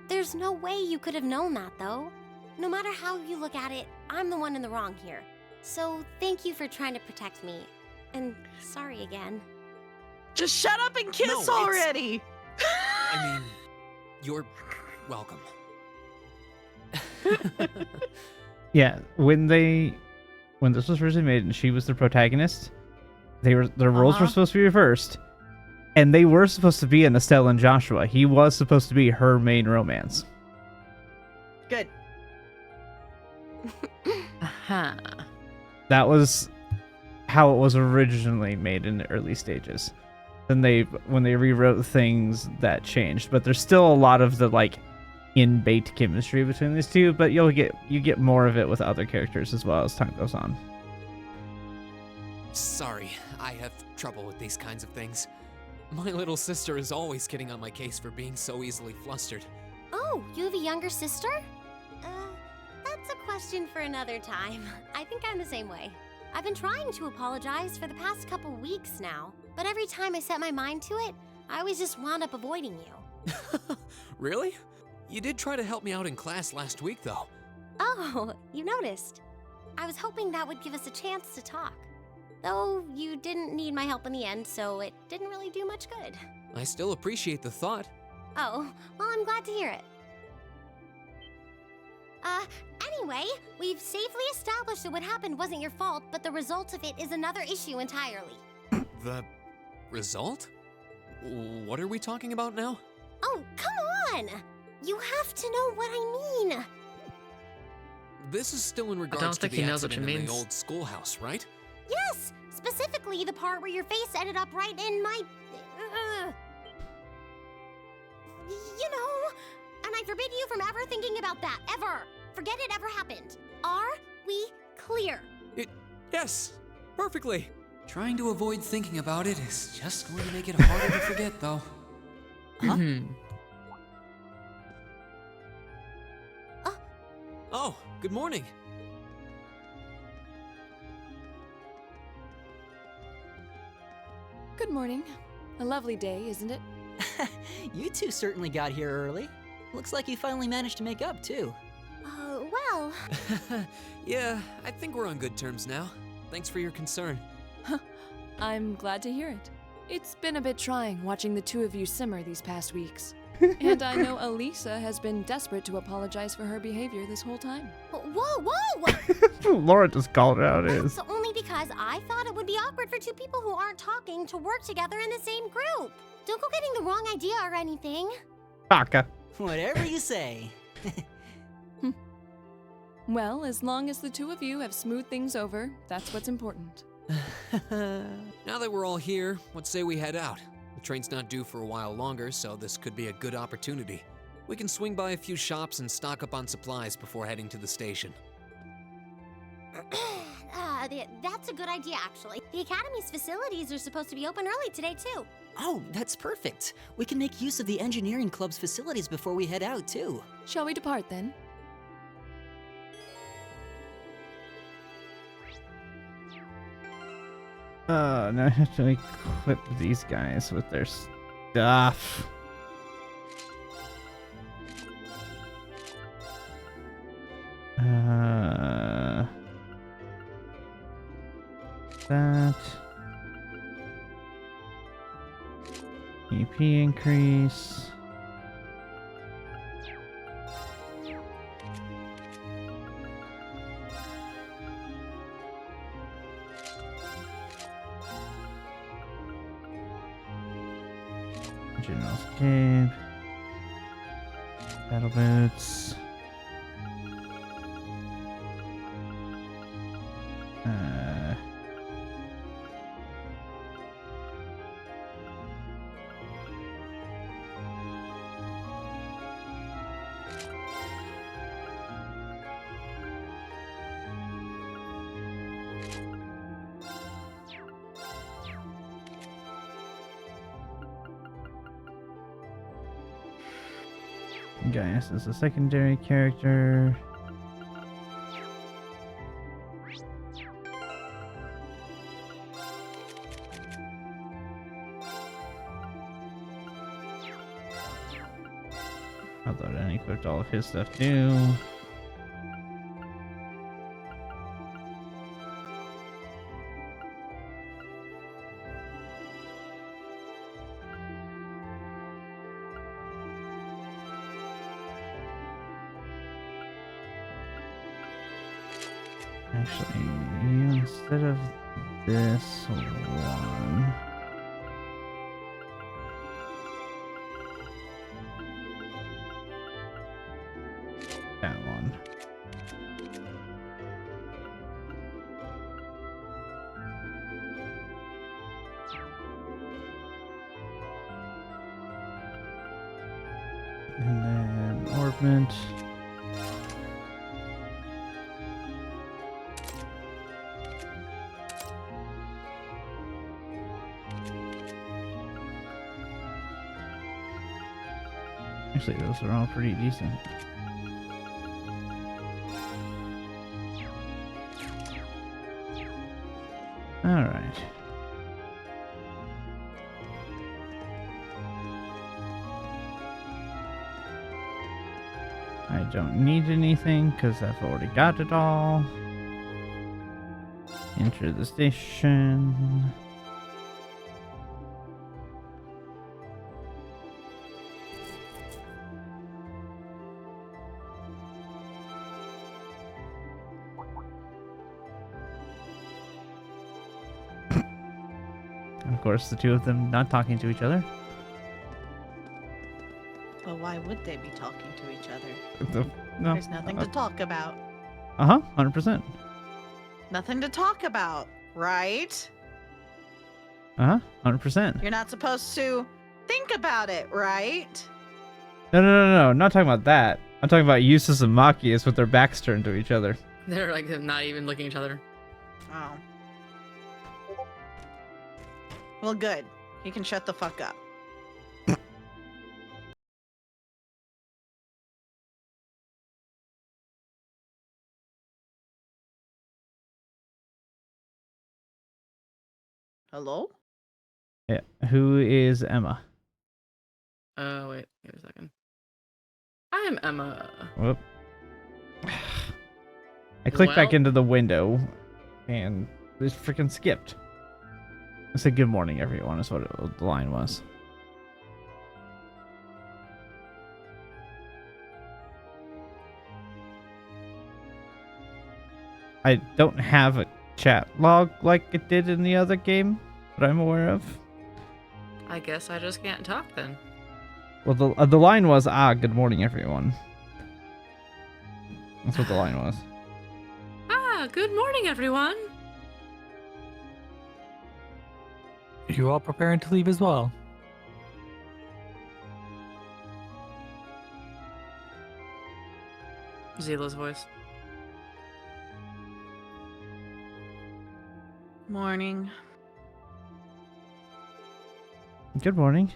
K: There's no way you could have known that, though. No matter how you look at it, I'm the one in the wrong here. So thank you for trying to protect me. And sorry again.
H: Just shut up and kiss already!
G: I mean, you're welcome.
B: Yeah, when this was originally made and she was the protagonist, their roles were supposed to be reversed, and they were supposed to be in Estelle and Joshua. He was supposed to be her main romance.
H: Good.
E: Uh-huh.
B: That was how it was originally made in the early stages. Then when they rewrote things, that changed. But there's still a lot of the in-bait chemistry between these two, but you get more of it with other characters as well as time goes on.
G: Sorry, I have trouble with these kinds of things. My little sister is always getting on my case for being so easily flustered.
K: Oh, you have a younger sister? That's a question for another time. I think I'm the same way. I've been trying to apologize for the past couple weeks now, but every time I set my mind to it, I always just wound up avoiding you.
G: Really? You did try to help me out in class last week, though.
K: Oh, you noticed. I was hoping that would give us a chance to talk. Though you didn't need my help in the end, so it didn't really do much good.
G: I still appreciate the thought.
K: Oh, well, I'm glad to hear it. Anyway, we've safely established that what happened wasn't your fault, but the result of it is another issue entirely.
G: The result? What are we talking about now?
K: Oh, come on! You have to know what I mean.
G: This is still in regards
E: I don't
G: to
E: think
G: the
E: he knows what
G: accident
E: she
G: in
E: means.
G: the old schoolhouse, right?
K: Yes, specifically the part where your face ended up right in my... you know, and I forbid you from ever thinking about that, ever. Forget it ever happened. Are we clear?
G: Yes, perfectly. Trying to avoid thinking about it is just going to make it harder to forget, though.
L: Huh?
G: Oh, good morning.
M: Good morning. A lovely day, isn't it?
L: You two certainly got here early. Looks like you finally managed to make up, too.
K: Well...
G: Yeah, I think we're on good terms now. Thanks for your concern.
M: I'm glad to hear it. It's been a bit trying watching the two of you simmer these past weeks. And I know Elisa has been desperate to apologize for her behavior this whole time.
K: Whoa!
B: Laura just called it out. It is.
K: That's only because I thought it would be awkward for two people who aren't talking to work together in the same group. Don't go getting the wrong idea or anything.
B: Baka.
L: Whatever you say.
M: Well, as long as the two of you have smoothed things over, that's what's important.
G: Now that we're all here, let's say we head out. The train's not due for a while longer, so this could be a good opportunity. We can swing by a few shops and stock up on supplies before heading to the station.
K: That's a good idea, actually. The Academy's facilities are supposed to be open early today, too.
L: Oh, that's perfect. We can make use of the engineering club's facilities before we head out, too.
M: Shall we depart, then?
B: Now I have to equip these guys with their stuff. That. EP increase. General escape. Battle boots. Gaius is a secondary character. Although I didn't equip all of his stuff too. Actually, instead of this one, that one. And then orbment. Actually, those are all pretty decent. All right. I don't need anything because I've already got it all. Enter the station. And of course, the two of them not talking to each other.
H: Well, why would they be talking to each other?
B: No.
H: There's nothing to talk about.
B: 100%.
H: Nothing to talk about, right?
B: 100%.
H: You're not supposed to think about it, right?
B: No. I'm not talking about that. I'm talking about Eustace and Machias with their backs turned to each other.
E: They're like not even looking at each other.
H: Oh. Well, good. You can shut the fuck up. Hello?
B: Yeah. Who is Emma?
E: Wait, give me a second. I am Emma.
B: Whoop. I clicked back
E: Well-
B: into the window and it freaking skipped. I said good morning everyone is what the line was. I don't have a chat log like it did in the other game that I'm aware of.
E: I guess I just can't talk then.
B: Well, the line was, good morning, everyone. That's what the line was.
E: Good morning, everyone.
D: You all preparing to leave as well?
E: Zila's voice.
H: Morning.
B: Good morning.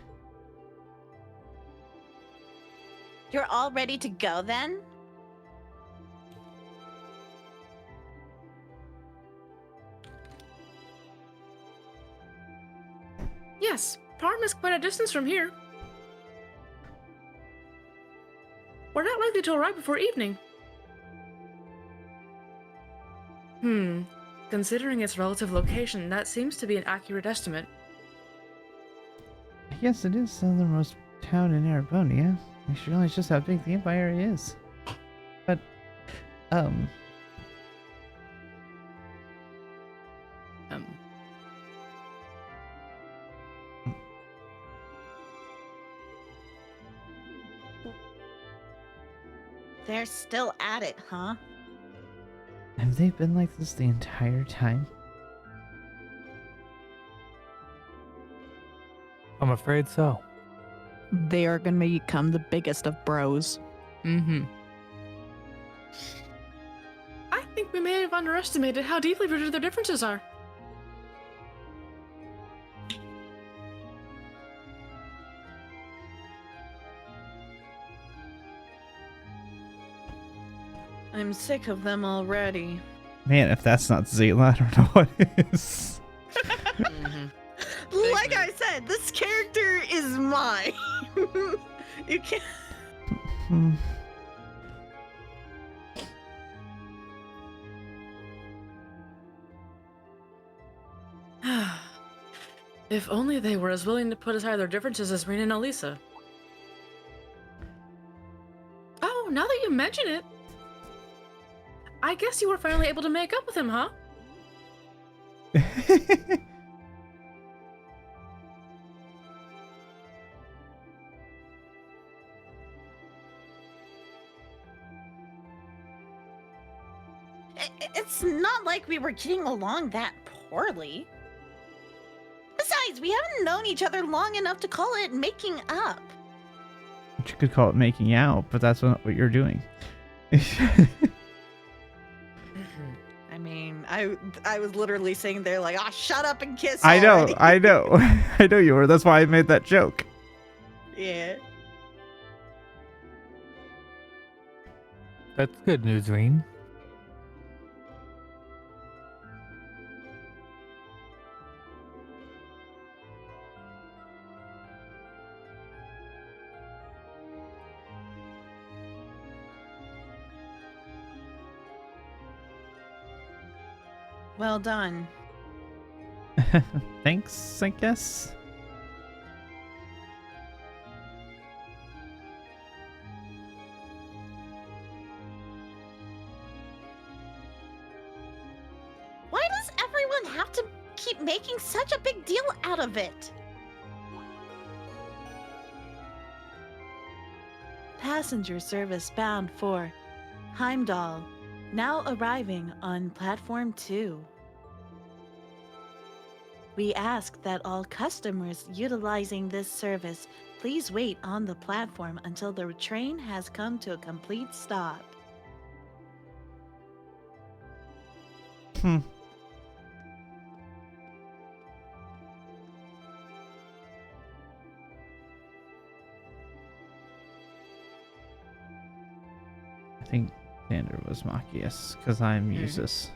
C: You're all ready to go then?
E: Yes, Parm is quite a distance from here. We're not likely to arrive before evening. Considering its relative location, that seems to be an accurate estimate.
B: Yes, it is the southernmost town in Arabonia. I should realize just how big the empire is. But,
C: They're still at it, huh?
B: have they been like this the entire time?
D: I'm afraid so.
H: They are gonna become the biggest of bros.
E: I think we may have underestimated how deeply rooted their differences are.
H: I'm sick of them already.
B: Man, if that's not Zayla, I don't know what is.
H: Like I said, this character is mine. You can't.
E: If only they were as willing to put aside their differences as Rena and Elisa. Oh, now that you mention it, I guess you were finally able to make up with him, huh?
C: It's not like we were getting along that poorly. Besides, we haven't known each other long enough to call it making up.
B: Which you could call it making out, but that's not what you're doing.
H: I mean, I was literally sitting there like, oh, shut up and kiss.
B: I know,
H: already."
B: I know. I know you were. That's why I made that joke.
H: Yeah.
D: That's good news, Reen.
H: Well done.
B: Thanks, I guess.
C: Why does everyone have to keep making such a big deal out of it?
P: Passenger service bound for Heimdall, now arriving on platform 2. We ask that all customers utilizing this service please wait on the platform until the train has come to a complete stop.
B: I think Xander was Machias, because I'm Muses.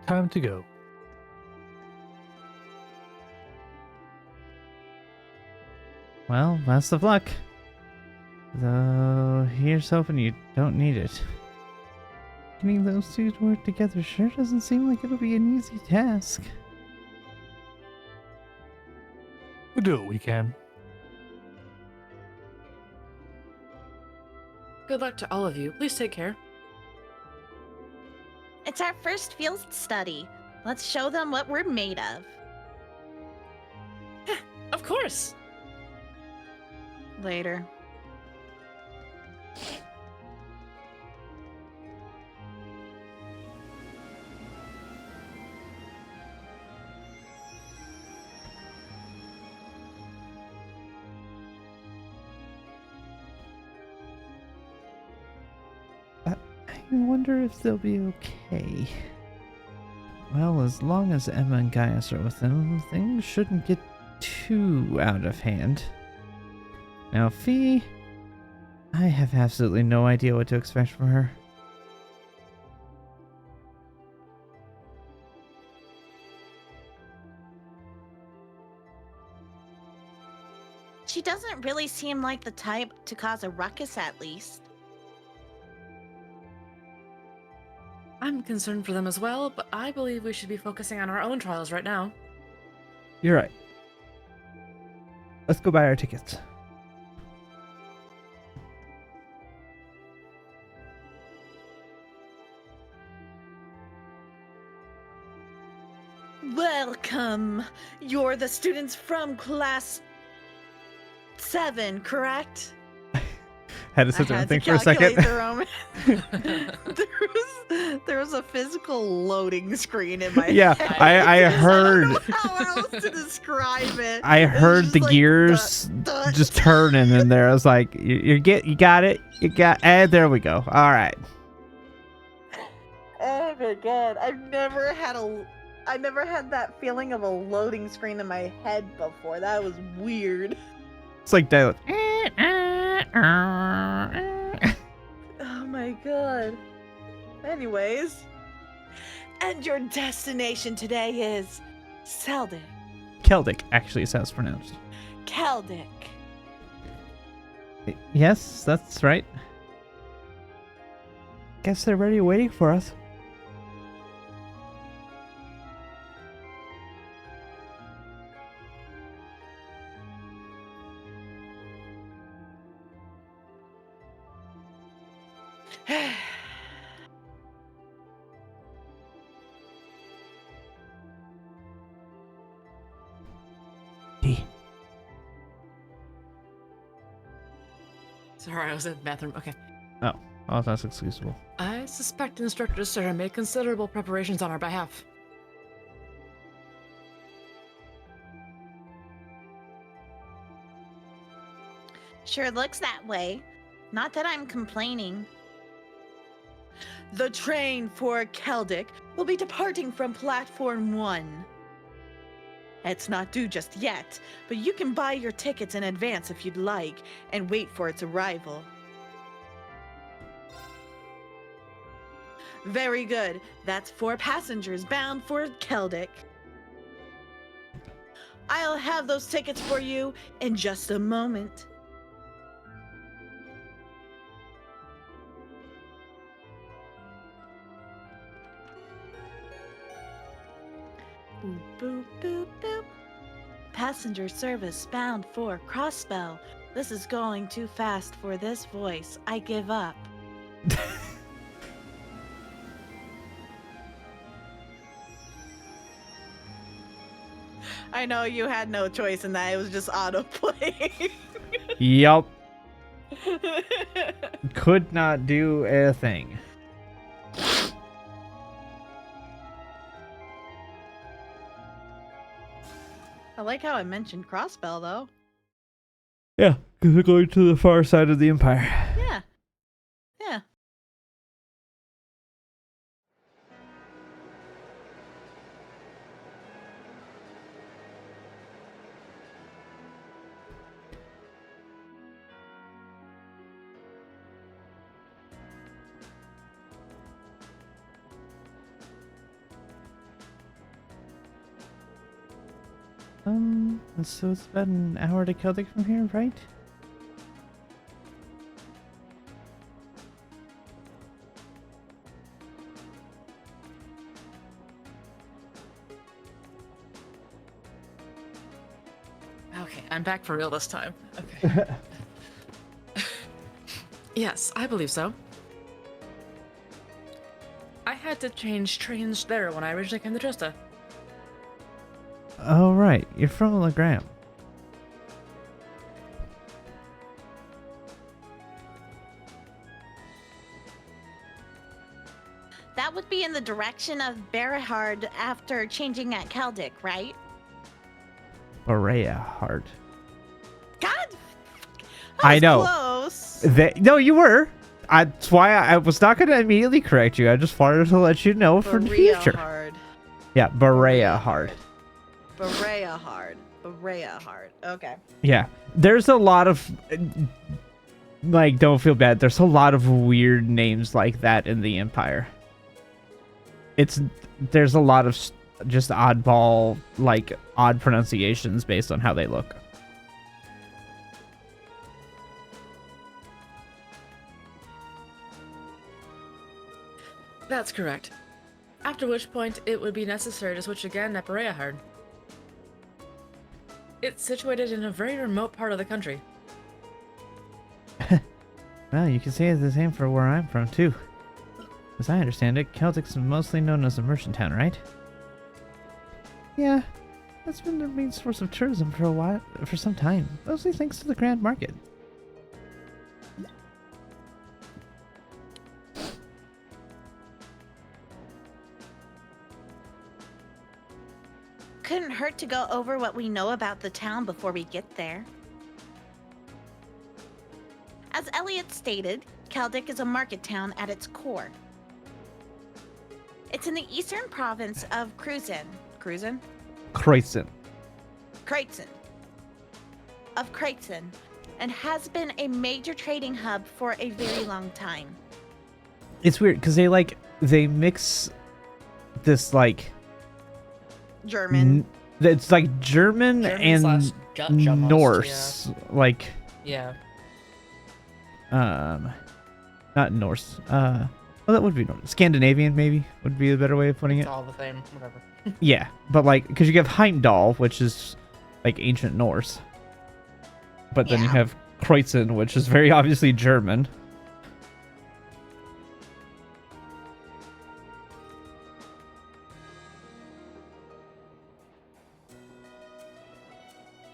D: Time to go.
B: Well, best of luck. Though, here's hoping you don't need it. Getting those two to work together sure doesn't seem like it'll be an easy task.
D: We'll do what we can.
E: Good luck to all of you. Please take care.
C: It's our first field study. Let's show them what we're made of.
E: Of course.
H: Later.
B: I wonder if they'll be okay. Well, as long as Emma and Gaius are with them, things shouldn't get too out of hand. Now, Fee, I have absolutely no idea what to expect from her.
C: She doesn't really seem like the type to cause a ruckus, at least.
E: I'm concerned for them as well, but I believe we should be focusing on our own trials right now.
B: You're right. Let's go buy our tickets.
H: Welcome. You're the students from class 7, correct?
B: Had to sit there and think for a second.
H: There was a physical loading screen in my
B: Yeah,
H: head.
B: I heard.
H: I don't know how else to describe it.
B: I heard the
H: like,
B: gears just turning in there. I was like, you got it. And there we go. All right.
H: Oh my god, I've never had that feeling of a loading screen in my head before. That was weird.
B: It's like that.
H: Oh my god. Anyways, and your destination today is Seldic.
B: Celtic, actually, is how it's pronounced.
H: Keldic.
B: Yes, that's right. Guess they're ready waiting for us.
E: Sorry, I was in the bathroom. Okay.
B: Oh, that's excusable.
E: I suspect Instructor Sarah made considerable preparations on our behalf.
P: Sure looks that way. Not that I'm complaining. The train for Keldic will be departing from Platform 1. It's not due just yet, but you can buy your tickets in advance if you'd like, and wait for its arrival. Very good. That's 4 passengers bound for Keldic. I'll have those tickets for you in just a moment. Boop, boop, boop, boop. Passenger service bound for Crossbell. This is going too fast for this voice. I give up. I know you had no choice in that. It was just autoplay.
B: Yup. Could not do a thing.
P: I like how I mentioned Crossbell, though.
B: Yeah, because we're going to the far side of the Empire.
P: Yeah. Yeah.
B: So it's about an hour to Celtic from here, right?
E: Okay, I'm back for real this time. Okay. Yes, I believe so. I had to change trains there when I originally came to Trista.
B: Oh, right. You're from Legram.
P: That would be in the direction of Berahard after changing at Keldic, right?
B: Berea Hard.
P: God!
B: I know.
P: Close.
B: No, you were. That's why I was not going to immediately correct you. I just wanted to let you know for the future.
P: Hard.
B: Yeah, Berea Hard.
P: Berahard. Berahard. Okay.
B: Yeah. There's a lot of... Like, don't feel bad. There's a lot of weird names like that in the Empire. There's a lot of just oddball, like, odd pronunciations based on how they look.
E: That's correct. After which point, it would be necessary to switch again at Berahard. It's situated in a very remote part of the country.
B: Well, you can say it's the same for where I'm from, too. As I understand it, Celtic's mostly known as a merchant town, right? Yeah, that's been their main source of tourism for some time, mostly thanks to the Grand Market.
P: Couldn't hurt to go over what we know about the town before we get there. As Elliot stated, Keldic is a market town at its core. It's in the eastern province of Kreuzen. Kreuzen?
B: Kreuzen.
P: Kreuzen. Of Kreuzen, and has been a major trading hub for a very long time.
B: It's weird, because they mix this, like...
P: German.
B: It's like German and Norse.
E: Yeah.
B: Like...
E: Yeah.
B: Not Norse. Well, that would be Norse. Scandinavian, maybe, would be a better way of putting it.
E: It's all the same, whatever.
B: Yeah, but like, because you have Heimdall, which is like ancient Norse. But then you have Kreuzen, which is very obviously German.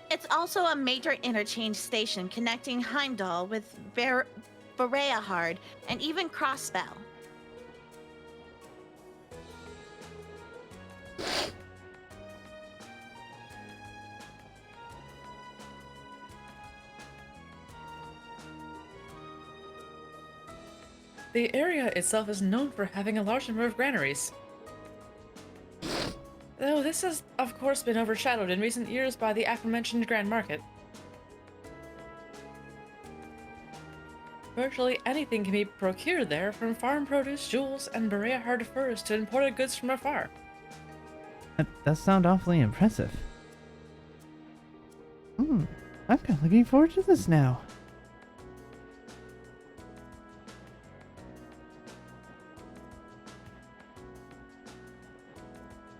P: It's also a major interchange station connecting Heimdall with Berahard and even Crossbell.
E: The area itself is known for having a large number of granaries. Though this has, of course, been overshadowed in recent years by the aforementioned Grand Market. Virtually anything can be procured there, from farm produce, jewels, and Berea hard furs to imported goods from afar.
B: That does sound awfully impressive. I'm kind of looking forward to this now.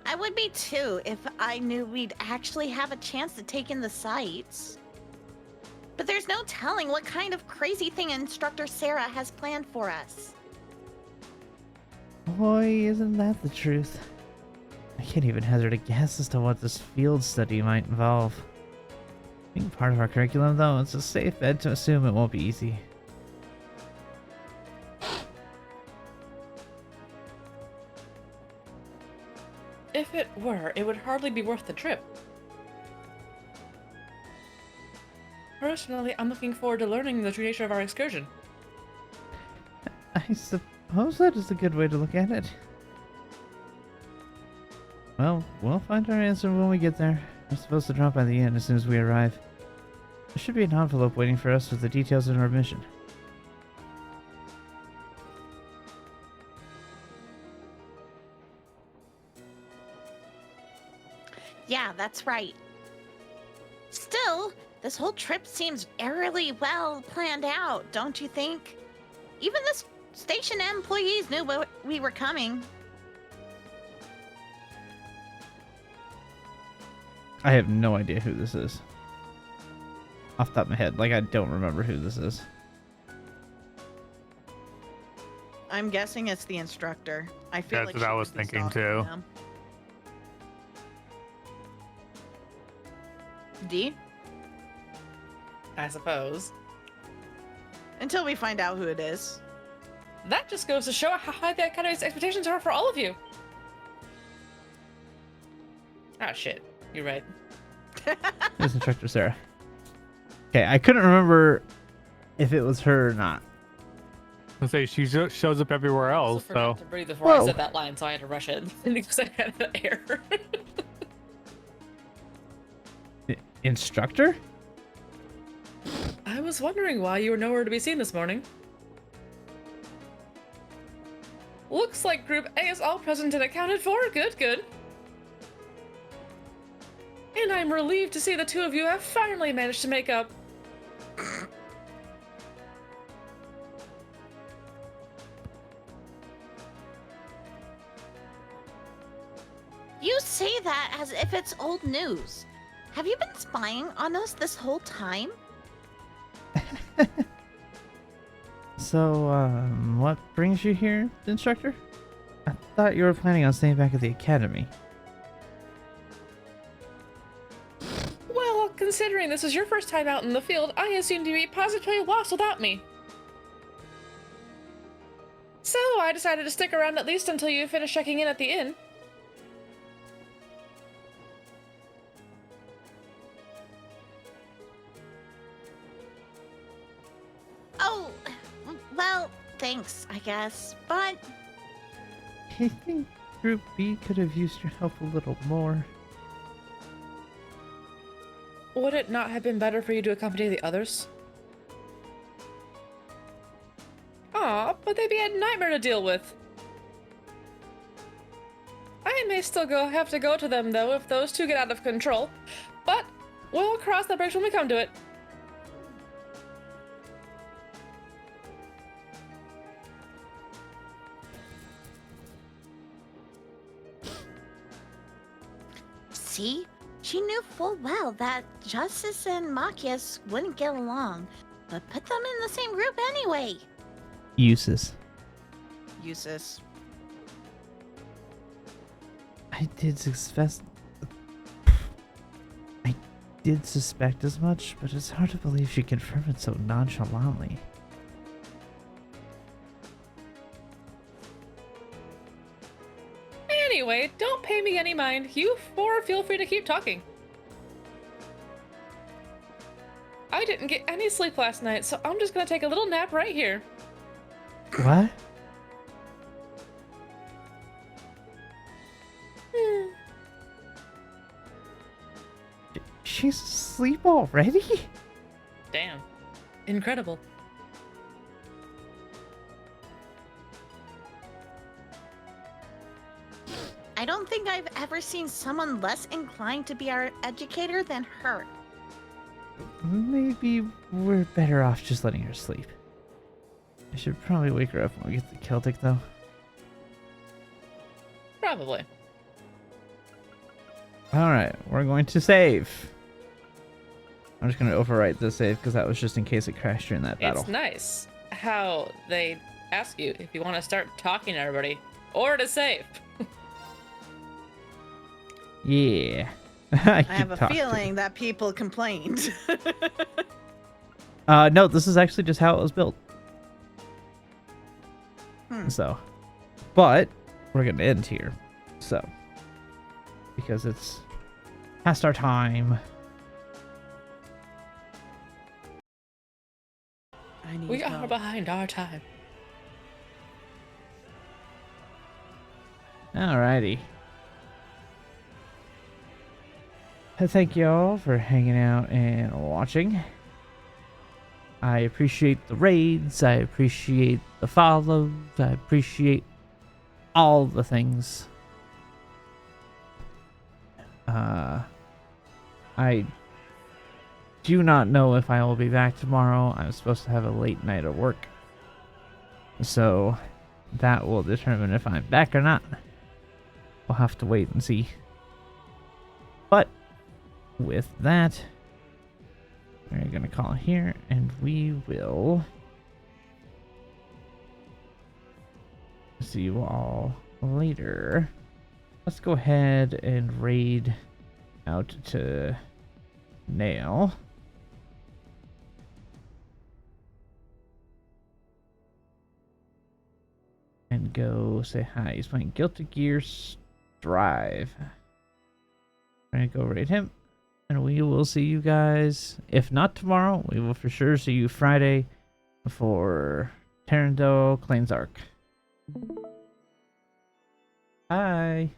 C: I would be too if I knew we'd actually have a chance to take in the sights. But there's no telling what kind of crazy thing Instructor Sarah has planned for us.
B: Boy, isn't that the truth. I can't even hazard a guess as to what this field study might involve. Being part of our curriculum, though, it's a safe bet to assume it won't be easy.
E: If it were, it would hardly be worth the trip. Personally, I'm looking forward to learning the true nature of our excursion.
B: I suppose that is a good way to look at it. Well, we'll find our answer when we get there. We're supposed to drop by the inn as soon as we arrive. There should be an envelope waiting for us with the details of our mission.
C: Yeah, that's right. Still, this whole trip seems eerily well planned out, don't you think? Even the station employees knew we were coming.
B: I have no idea who this is. Off the top of my head, like I don't remember who this is.
H: I'm guessing it's the instructor. I feel
D: That's
H: like
D: what
H: she
D: I was
H: would be
D: thinking
H: stalking
D: too.
H: them. D?
E: I suppose.
H: Until we find out who it is.
E: That just goes to show how high the Academy's expectations are for all of you. Ah, shit. You're right.
B: It's Instructor Sarah. Okay, I couldn't remember if it was her or not.
D: I'll say she shows up everywhere
E: I
D: else,
E: forgot
D: so.
E: to breathe before I said that line, so I had to rush it because I had an error.
B: Instructor?
E: I was wondering why you were nowhere to be seen this morning. Looks like Group A is all present and accounted for. Good, good. And I'm relieved to see the two of you have finally managed to make up.
C: You say that as if it's old news. Have you been spying on us this whole time?
B: So, what brings you here, Instructor? I thought you were planning on staying back at the Academy.
E: Well, considering this is your first time out in the field, I assumed you'd be positively lost without me. So I decided to stick around at least until you finish checking in at the inn.
C: Oh, well, thanks, I guess. But
B: I think Group B could have used your help a little more.
E: Would it not have been better for you to accompany the others? Aw, but they'd be a nightmare to deal with. I may still have to go to them, though, if those two get out of control. But we'll cross that bridge when we come to it.
C: see, she knew full well that Justice and Machias wouldn't get along, but put them in the same group anyway.
B: Uses.
H: Useless.
B: I did suspect as much, but it's hard to believe she confirmed it so nonchalantly.
E: Anyway, don't pay me any mind. You four feel free to keep talking. I didn't get any sleep last night, so I'm just gonna take a little nap right here.
B: What? He's asleep already?
E: Damn. Incredible.
C: I don't think I've ever seen someone less inclined to be our educator than her.
B: Maybe we're better off just letting her sleep. I should probably wake her up when we get to Celtic, though.
E: Probably.
B: Alright, we're going to save. I'm just going to overwrite this save because that was just in case it crashed during that battle.
E: It's nice how they ask you if you want to start talking to everybody or to save.
B: Yeah.
C: I have a feeling that people complained.
B: No, this is actually just how it was built. So, but we're going to end here. So, because it's past our time.
E: We are behind our time.
B: Alrighty. Thank you all for hanging out and watching. I appreciate the raids. I appreciate the follows. I appreciate all the things. I do not know if I will be back tomorrow. I'm supposed to have a late night of work. So that will determine if I'm back or not. We'll have to wait and see. But with that, we're going to call it here, and we will see you all later. Let's go ahead and raid out to Nail. And go say hi. He's playing Guilty Gear Strive. We're going to go raid him. And we will see you guys, if not tomorrow, we will for sure see you Friday for Terrandel Claims Arc. Bye.